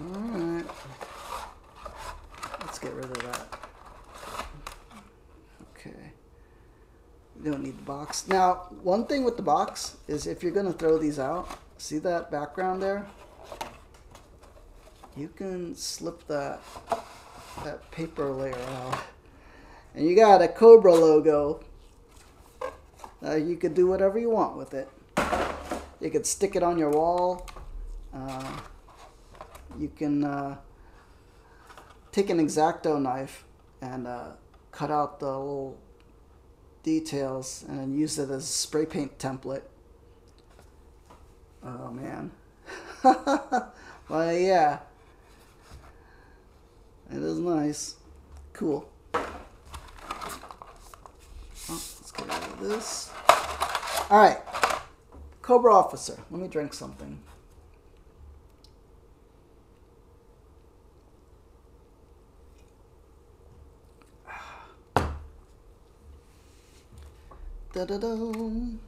Alright. Let's get rid of that. Okay. We don't need the box. Now, one thing with the box is if you're going to throw these out, see that background there? You can slip that paper layer out. And you got a Cobra logo. You could do whatever you want with it. You could stick it on your wall. You can take an X-Acto knife and cut out the little details and then use it as a spray paint template. Oh man. Well, yeah. It is nice. Cool. Oh, let's get rid of this. Alright. Cobra officer. Let me drink something. Da-da-dum.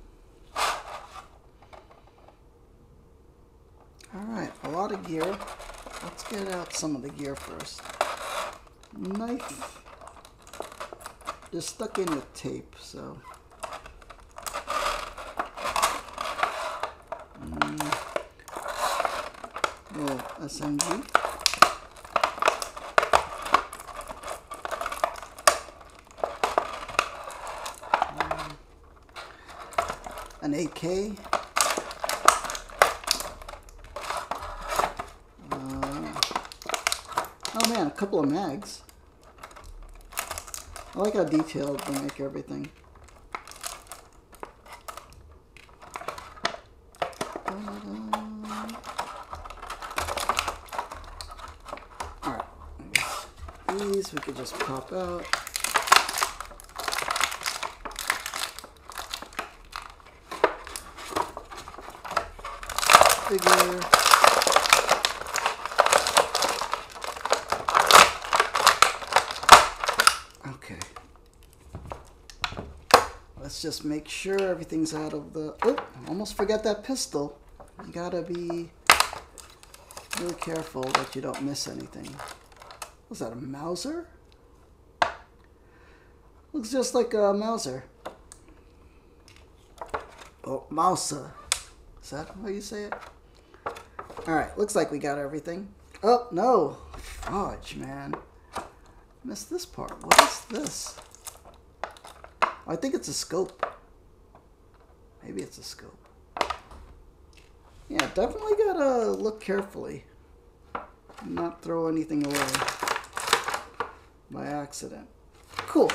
Alright, a lot of gear. Let's get out some of the gear first. Knife. Just stuck in with tape, so. Little SMG. An AK. Oh man, a couple of mags. I like how detailed they make everything. these we could just pop out. Figure. Okay. Let's just make sure everything's out of the... Oh, almost forgot that pistol. You gotta be really careful that you don't miss anything. Was that a Mauser? Looks just like a Mauser. Oh, Mauser. Is that how you say it? Alright, looks like we got everything. Oh, no. Fudge, man. Missed this part. What is this? I think it's a scope. Maybe it's a scope. Yeah, definitely gotta look carefully. Not throw anything away by accident. Cool.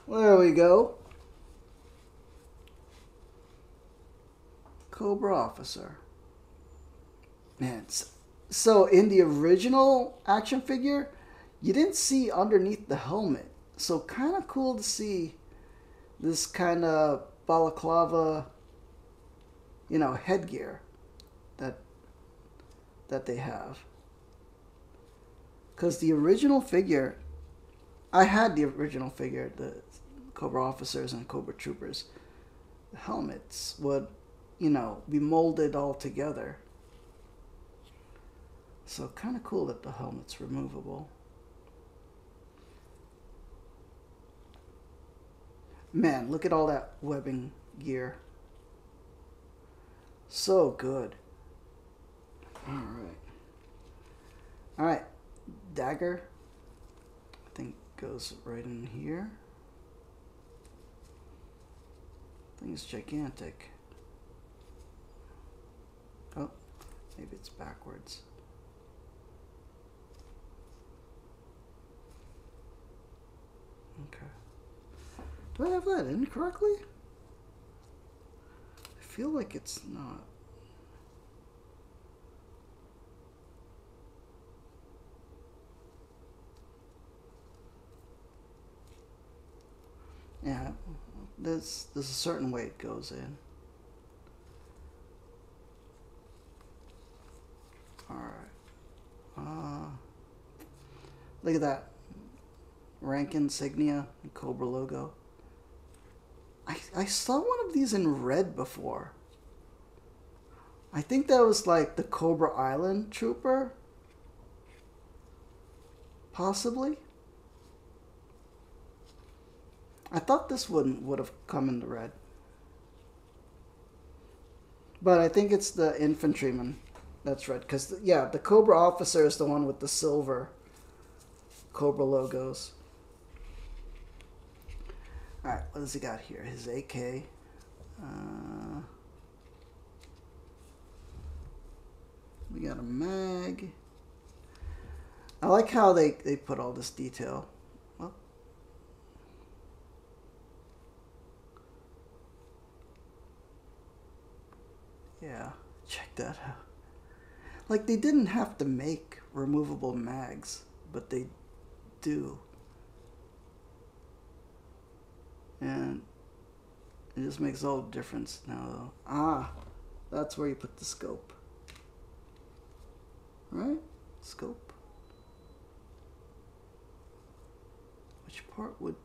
There we go. Cobra officer. Man, so in the original action figure, you didn't see underneath the helmet. So kind of cool to see this kind of balaclava, you know, headgear that they have. Because the original figure, I had the original figure, the Cobra officers and Cobra troopers. The helmets would, you know, be molded all together. So kind of cool that the helmet's removable. Man, look at all that webbing gear. So good. Alright. Alright. Dagger. I think goes right in here. Thing is gigantic. Oh, maybe it's backwards. Okay. Do I have that in correctly? I feel like it's not. Yeah, there's a certain way it goes in. Alright. Look at that. Rank insignia and Cobra logo. I saw one of these in red before. I think that was like the Cobra Island Trooper. Possibly. I thought this would have come in the red. But I think it's the infantryman that's red. Because, yeah, the Cobra officer is the one with the silver Cobra logos. Alright, what does he got here? His AK. We got a mag. I like how they put all this detail. Well, yeah, check that out. Like, they didn't have to make removable mags, but they do. And it just makes all the difference now, though. Ah, that's where you put the scope. Right? Scope. Which part would...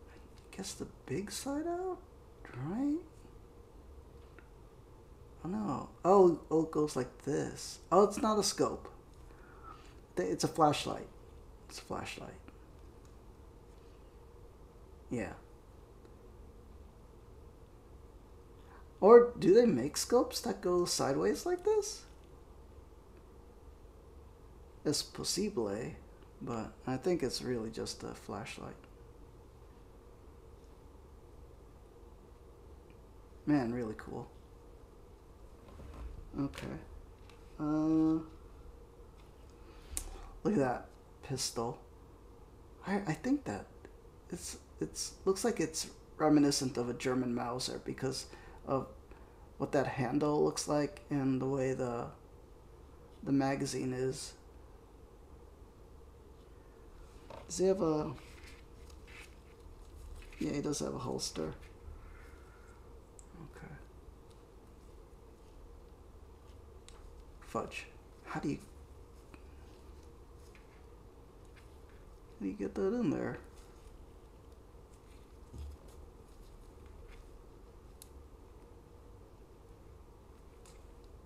I guess the big side out? Right? Oh no. Oh, it goes like this. Oh, it's not a scope. It's a flashlight. It's a flashlight. Yeah. Or do they make scopes that go sideways like this? Es posible, but I think it's really just a flashlight. Man, really cool. Okay. Look at that pistol. I think that it's looks like it's reminiscent of a German Mauser because of what that handle looks like and the way the magazine is. Does he have a... Yeah, he does have a holster. Okay. Fudge. How do you get that in there?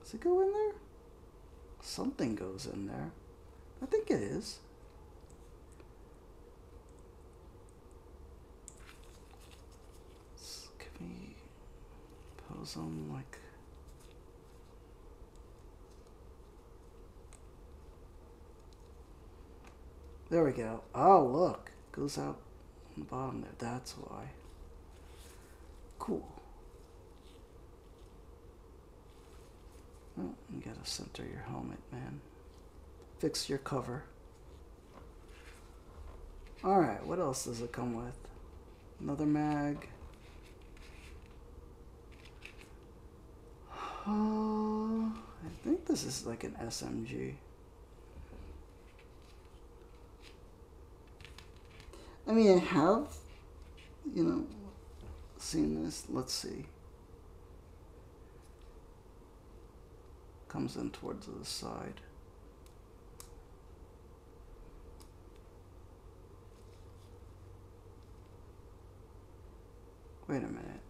Does it go in there? Something goes in there. I think it is. Can we pose them like... There we go. Oh, look. Goes out on the bottom there. That's why. Cool. Oh, you gotta center your helmet, man. Fix your cover. Alright, what else does it come with? Another mag. I think this is like an SMG. I mean, I have, you know, seen this. Let's see. Comes in towards the side. Wait a minute.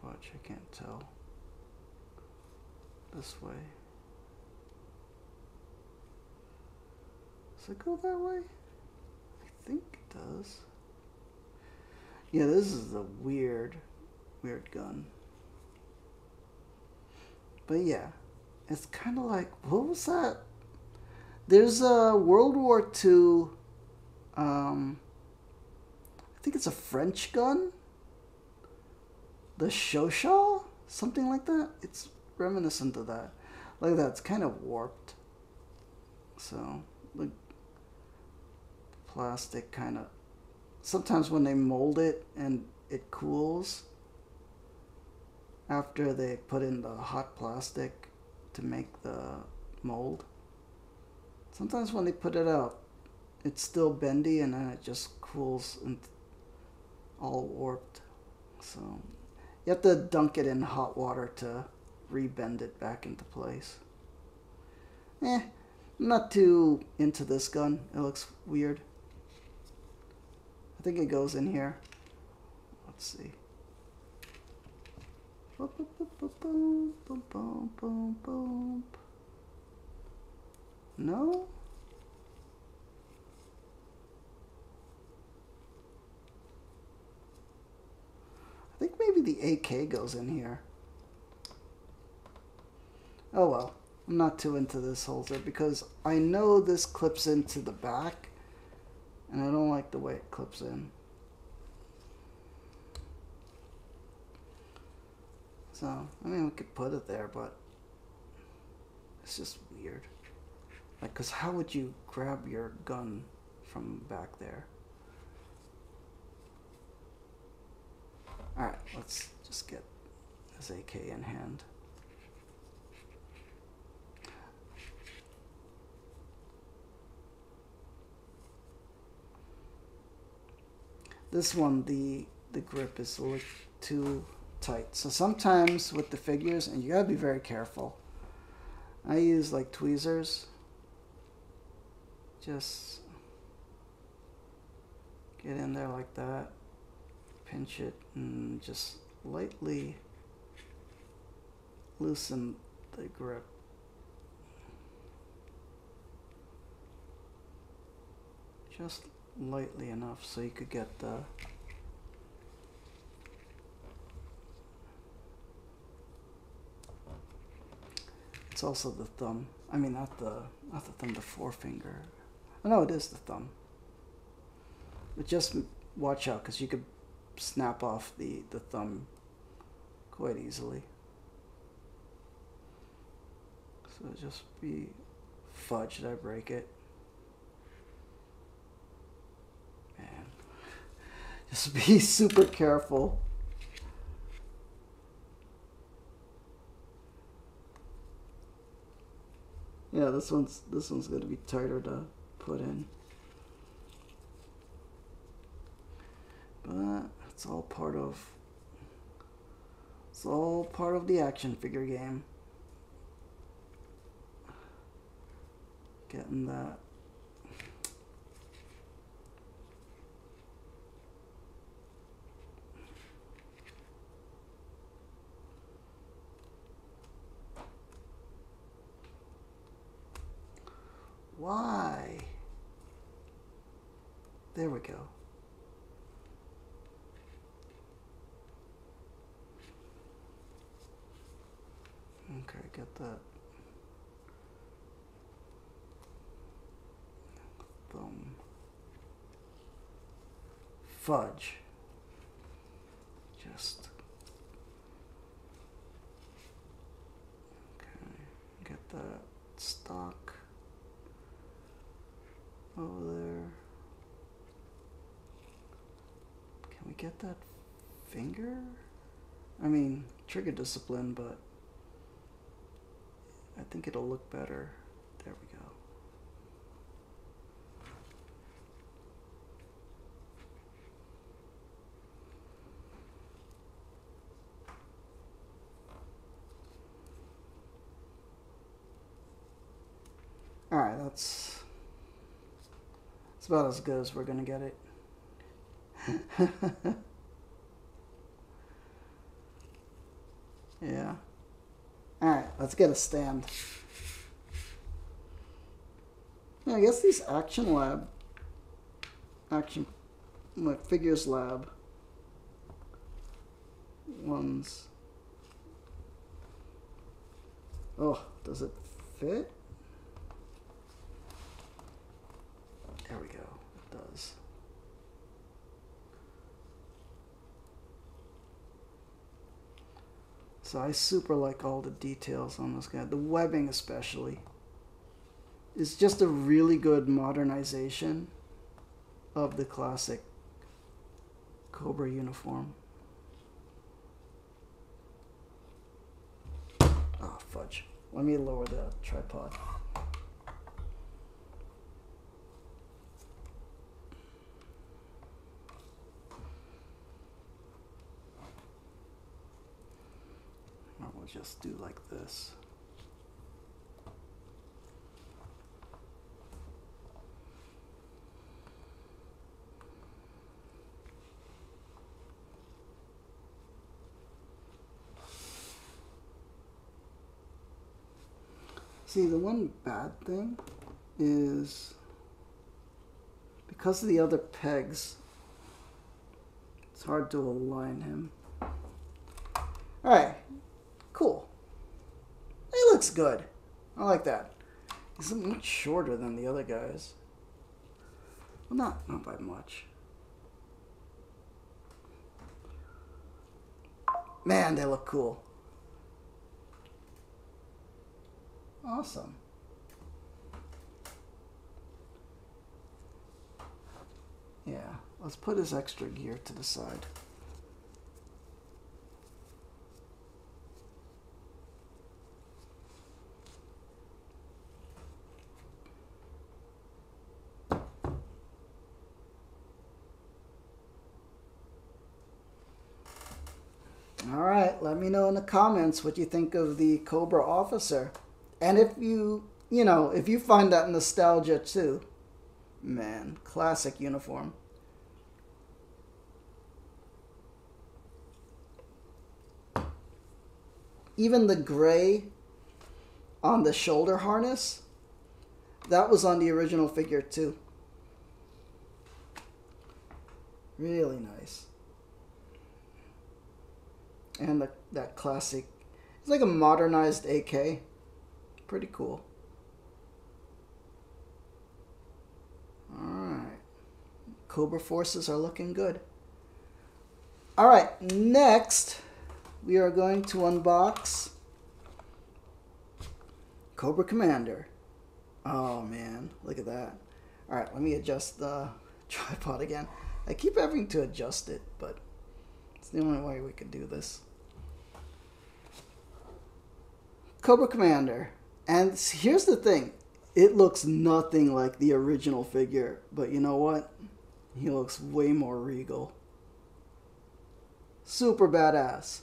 Watch, I can't tell. This way. Does it go that way? I think it does. Yeah, this is a weird gun. But yeah, it's kind of like, what was that? There's a World War II, I think it's a French gun? The Shoshaw? Something like that? It's reminiscent of that. Like that, it's kind of warped. So, like, plastic kind of, sometimes when they mold it and it cools, after they put in the hot plastic to make the mold, sometimes when they put it out, it's still bendy and then it just cools and all warped. So you have to dunk it in hot water to rebend it back into place. I'm not too into this gun. It looks weird. I think it goes in here. Let's see. No? I think maybe the AK goes in here. Oh well, I'm not too into this holster because I know this clips into the back and I don't like the way it clips in. So, I mean, we could put it there, but it's just weird. Like, because how would you grab your gun from back there? Alright, let's just get this AK in hand. This one, the grip is a little too tight. So sometimes with the figures, and you gotta be very careful, I use like tweezers. Just get in there like that, pinch it, and just lightly loosen the grip. Just lightly enough so you could get the it's also the thumb. I mean, not the thumb, the forefinger. Oh, no, it is the thumb. But just watch out, because you could snap off the thumb quite easily. So just be fudge. Did I break it? Man, just be super careful. Yeah, this one's gonna be tighter to put in. But it's all part of the action figure game. Getting that. Why? There we go. Okay, get that thumb. Fudge. Just. Okay, get that stock over there. Can we get that finger? I mean, trigger discipline, but I think it'll look better. There we go. Alright, that's about as good as we're gonna get it. Yeah. Alright, let's get a stand. Yeah, I guess these Figures Lab ones. Oh, does it fit? There we go, it does. So I super like all the details on this guy. The webbing especially is just a really good modernization of the classic Cobra uniform. Oh, fudge. Let me lower the tripod. We'll just do like this. See, the one bad thing is because of the other pegs, it's hard to align him. Alright, cool. He looks good. I like that. He's much shorter than the other guys. Well, not by much. Man, they look cool. Awesome. Yeah, let's put his extra gear to the side. Alright, let me know in the comments what you think of the Cobra officer. And if if you find that nostalgia too. Man, classic uniform. Even the gray on the shoulder harness, that was on the original figure too. Really nice. And that classic, it's like a modernized AK. Pretty cool. Alright. Cobra forces are looking good. Alright, next we are going to unbox Cobra Commander. Oh man, look at that. Alright, let me adjust the tripod again. I keep having to adjust it, but it's the only way we could do this. Cobra Commander. And here's the thing. It looks nothing like the original figure, but you know what? He looks way more regal. Super badass.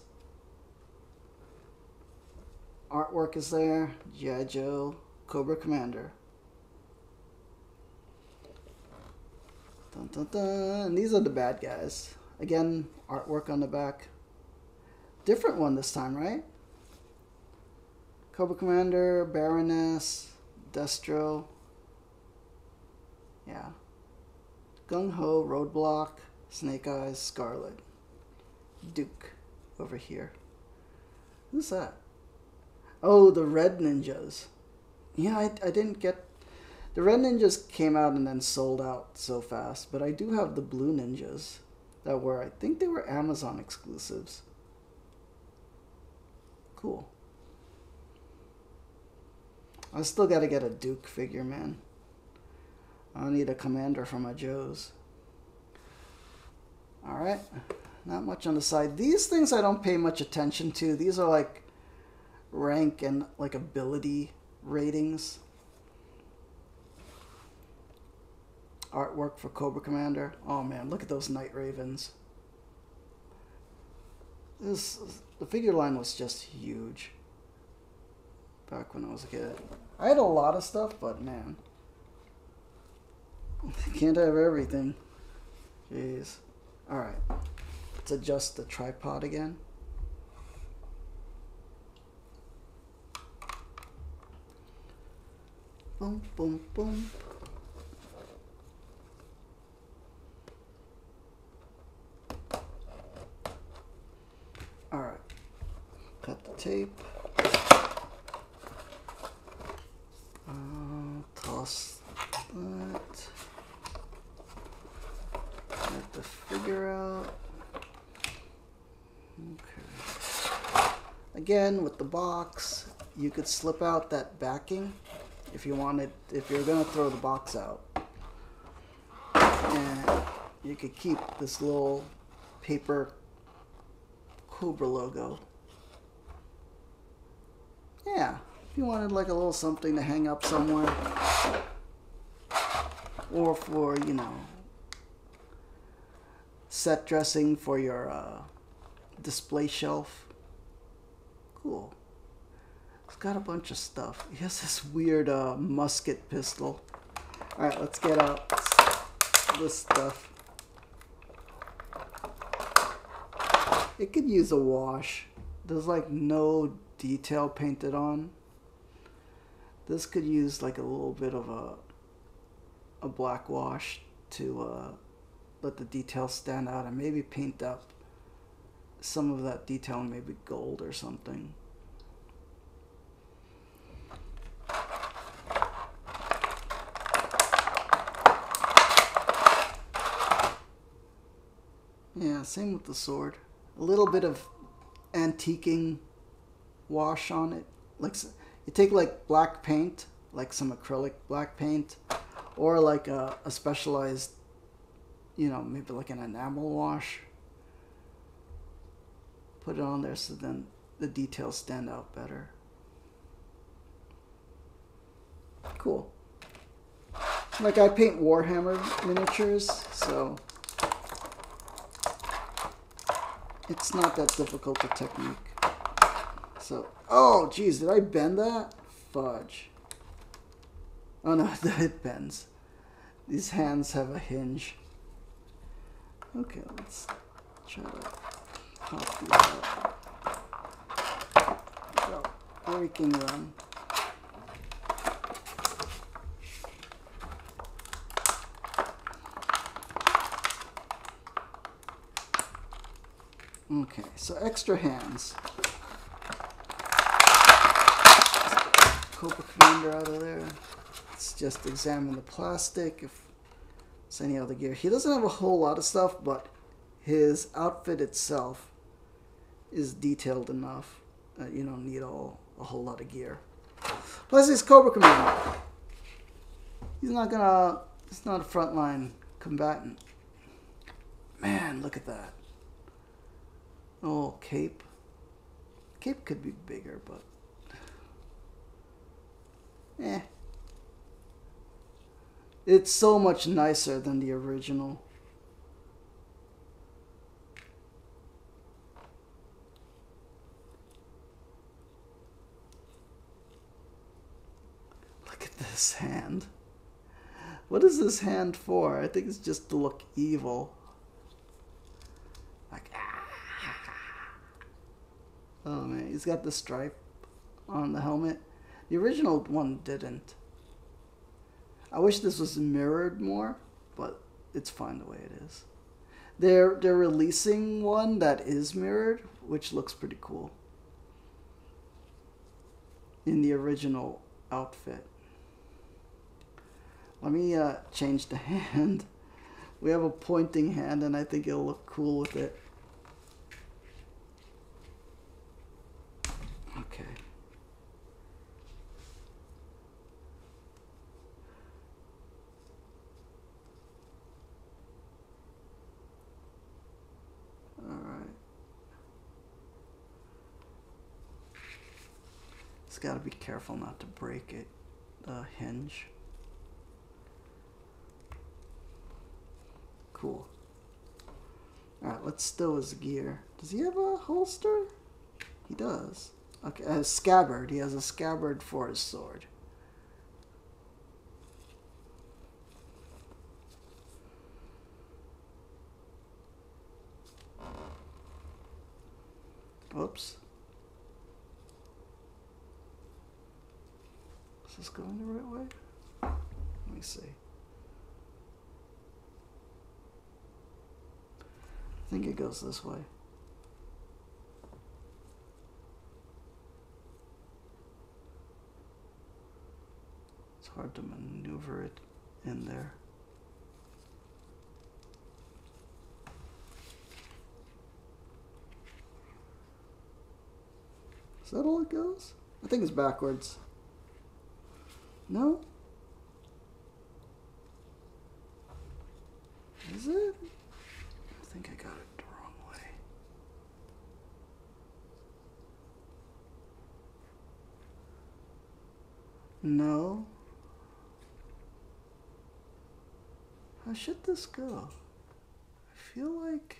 Artwork is there. G.I. Joe, Cobra Commander. Dun, dun, dun. And these are the bad guys. Again, artwork on the back. Different one this time, right? Cobra Commander, Baroness, Destro. Yeah. Gung Ho, Roadblock, Snake Eyes, Scarlet. Duke over here. Who's that? Oh, the Red Ninjas. Yeah, I didn't get... The Red Ninjas came out and then sold out so fast. But I do have the Blue Ninjas that were... I think they were Amazon exclusives. Cool. I still gotta get a Duke figure, man. I'll need a commander for my Joes. Alright. Not much on the side. These things I don't pay much attention to. These are like rank and like ability ratings. Artwork for Cobra Commander. Oh man, look at those Night Ravens. The figure line was just huge back when I was a kid. I had a lot of stuff, but man, can't have everything. Jeez. Alright. Let's adjust the tripod again. Boom, boom, boom. Alright. Cut the tape. Toss that. Get the figure out. Okay. Again, with the box, you could slip out that backing if you wanted, if you're gonna throw the box out. And you could keep this little paper Cobra logo. Yeah, if you wanted like a little something to hang up somewhere. Or for, you know, set dressing for your display shelf. Cool. It's got a bunch of stuff. He has this weird musket pistol. Alright, let's get out this stuff. It could use a wash. There's like no detail painted on. This could use like a little bit of a black wash to let the details stand out and maybe paint up some of that detail, maybe gold or something. Yeah, same with the sword. A little bit of antiquing wash on it. Like you take like black paint, like some acrylic black paint, or like a specialized, you know, maybe like an enamel wash. Put it on there so then the details stand out better. Cool. Like I paint Warhammer miniatures, so it's not that difficult a technique. So, oh geez, did I bend that? Fudge. Oh no, it bends. These hands have a hinge. Okay, let's try to pop these out. Go. Breaking run. Okay, so extra hands. Cobra Commander out of there. Let's just examine the plastic, if it's any other gear. He doesn't have a whole lot of stuff, but his outfit itself is detailed enough that you don't need a whole lot of gear. Plus he's Cobra Commander. He's not a frontline combatant. Man, look at that. Oh, cape. Cape could be bigger, but Eh. It's so much nicer than the original. Look at this hand. What is this hand for? I think it's just to look evil. Like, ah. Oh man, he's got the stripe on the helmet. The original one didn't. I wish this was mirrored more, but it's fine the way it is. They're releasing one that is mirrored, which looks pretty cool. In the original outfit. Let me change the hand. We have a pointing hand and I think it'll look cool with it. Okay. Alright. Just gotta be careful not to break it. The hinge. Cool. Alright, let's stow his gear. Does he have a holster? He does. Okay, a scabbard. He has a scabbard for his sword. Oops. Is this going the right way? Let me see. I think it goes this way. It's hard to maneuver it in there. Is that all it goes? I think it's backwards. No? Is it? I think I got it the wrong way. No. How should this go? I feel like...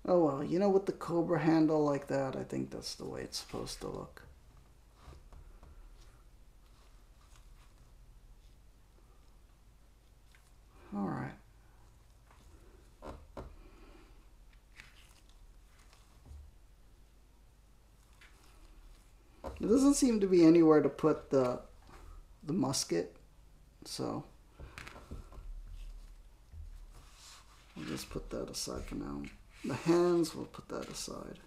Oh well, you know, with the Cobra handle like that, I think that's the way it's supposed to look. Alright. There doesn't seem to be anywhere to put the musket, so I'll just put that aside for now. The hands, we'll put that aside.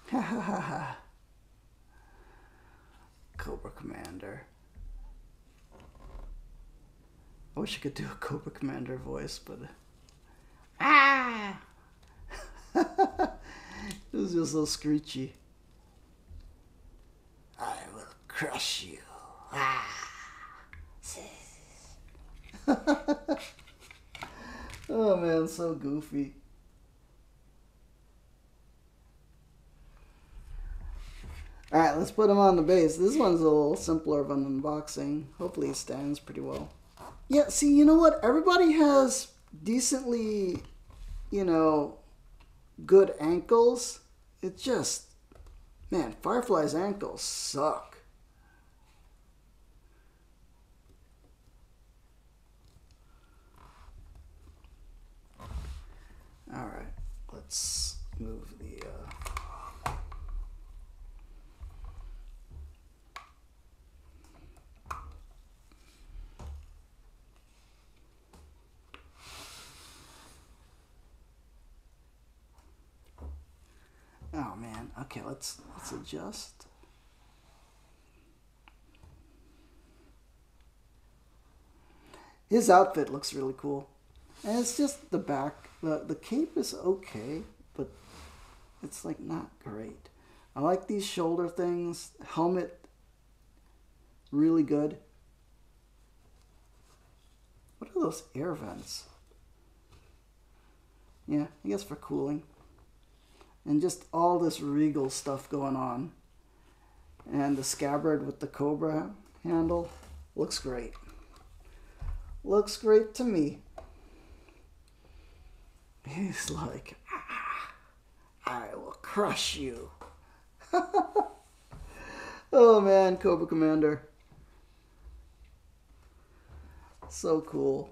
Ha ha ha ha. Cobra Commander. I wish I could do a Cobra Commander voice, but... Ah! It was just so screechy. I will crush you. Ah! Oh man, so goofy. Alright, let's put him on the base. This one's a little simpler of an unboxing. Hopefully it stands pretty well. Yeah, see, you know what? Everybody has decently, you know, good ankles. It just, man, Firefly's ankles suck. Alright, let's move the... Oh man, okay, let's adjust. His outfit looks really cool. And it's just the back. The cape is okay, but it's like not great. I like these shoulder things. Helmet, really good. What are those air vents? Yeah, I guess for cooling. And just all this regal stuff going on. And the scabbard with the Cobra handle looks great. Looks great to me. He's like, I will crush you. Oh man, Cobra Commander. So cool.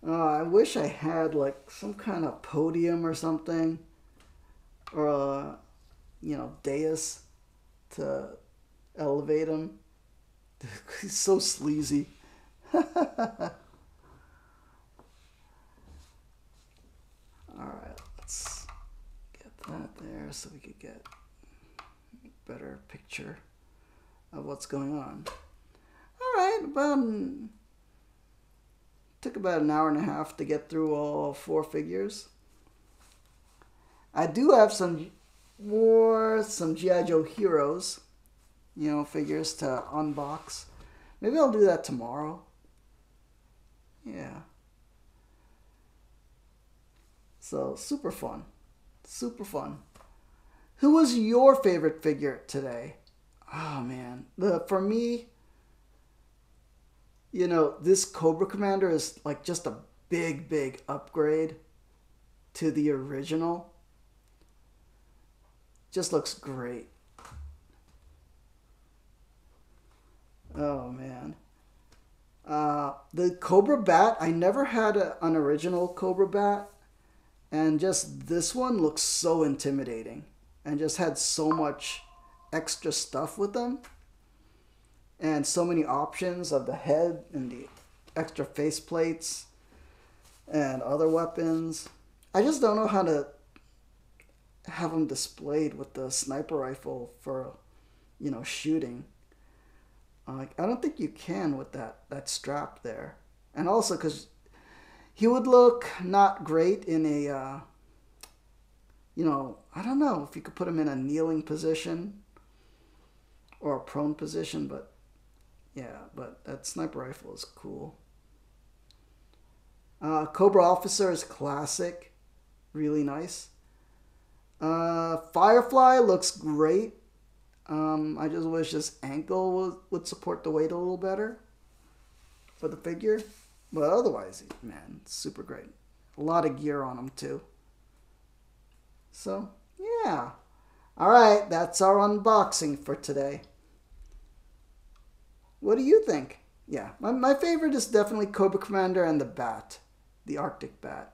I wish I had like some kind of podium or something. Or a, dais to elevate him. He's so sleazy. Alright, let's get that there so we could get a better picture of what's going on. Alright, took about an hour and a half to get through all 4 figures. I do have some G.I. Joe Heroes, figures to unbox. Maybe I'll do that tomorrow. Yeah. So, super fun. Super fun. Who was your favorite figure today? Oh, man. For me, this Cobra Commander is like just a big, big upgrade to the original. Just looks great. Oh, man. The Cobra Bat, I never had an original Cobra Bat. And just this one looks so intimidating. And just had so much extra stuff with them. And so many options of the head and the extra face plates. And other weapons. I just don't know how to have them displayed with the sniper rifle for, shooting. I don't think you can with that strap there. And also because he would look not great in a, I don't know if you could put him in a kneeling position or a prone position, but yeah, but that sniper rifle is cool. Cobra Officer is classic. Really nice. Firefly looks great. I just wish his ankle would support the weight a little better for the figure. But otherwise, man, super great. A lot of gear on him too. So, yeah. Alright, that's our unboxing for today. What do you think? Yeah, my favorite is definitely Cobra Commander and the Bat. The Arctic Bat.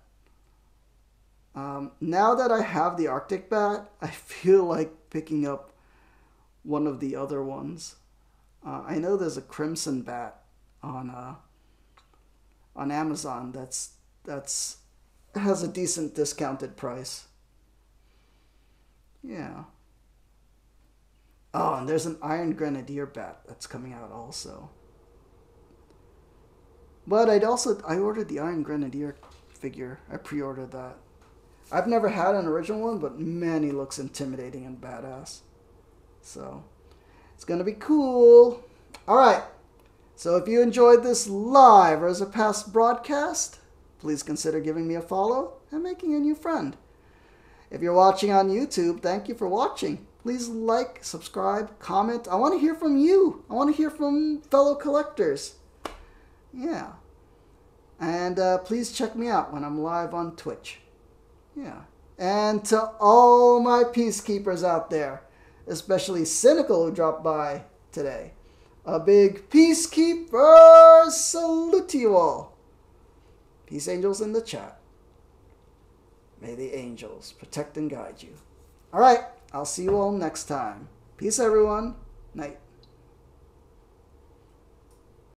Now that I have the Arctic Bat, I feel like picking up one of the other ones. I know there's a Crimson Bat on Amazon that's has a decent discounted price. Yeah. Oh, and there's an Iron Grenadier Bat that's coming out also. But I ordered the Iron Grenadier figure. I pre-ordered that. I've never had an original one, but man, he looks intimidating and badass. So, it's going to be cool. Alright, so if you enjoyed this live or as a past broadcast, please consider giving me a follow and making a new friend. If you're watching on YouTube, thank you for watching. Please like, subscribe, comment. I want to hear from you. I want to hear from fellow collectors. Yeah. And please check me out when I'm live on Twitch. Yeah. And to all my peacekeepers out there, especially Cynical who dropped by today, a big peacekeeper salute to you all. Peace angels in the chat. May the angels protect and guide you. All right. I'll see you all next time. Peace, everyone. Night.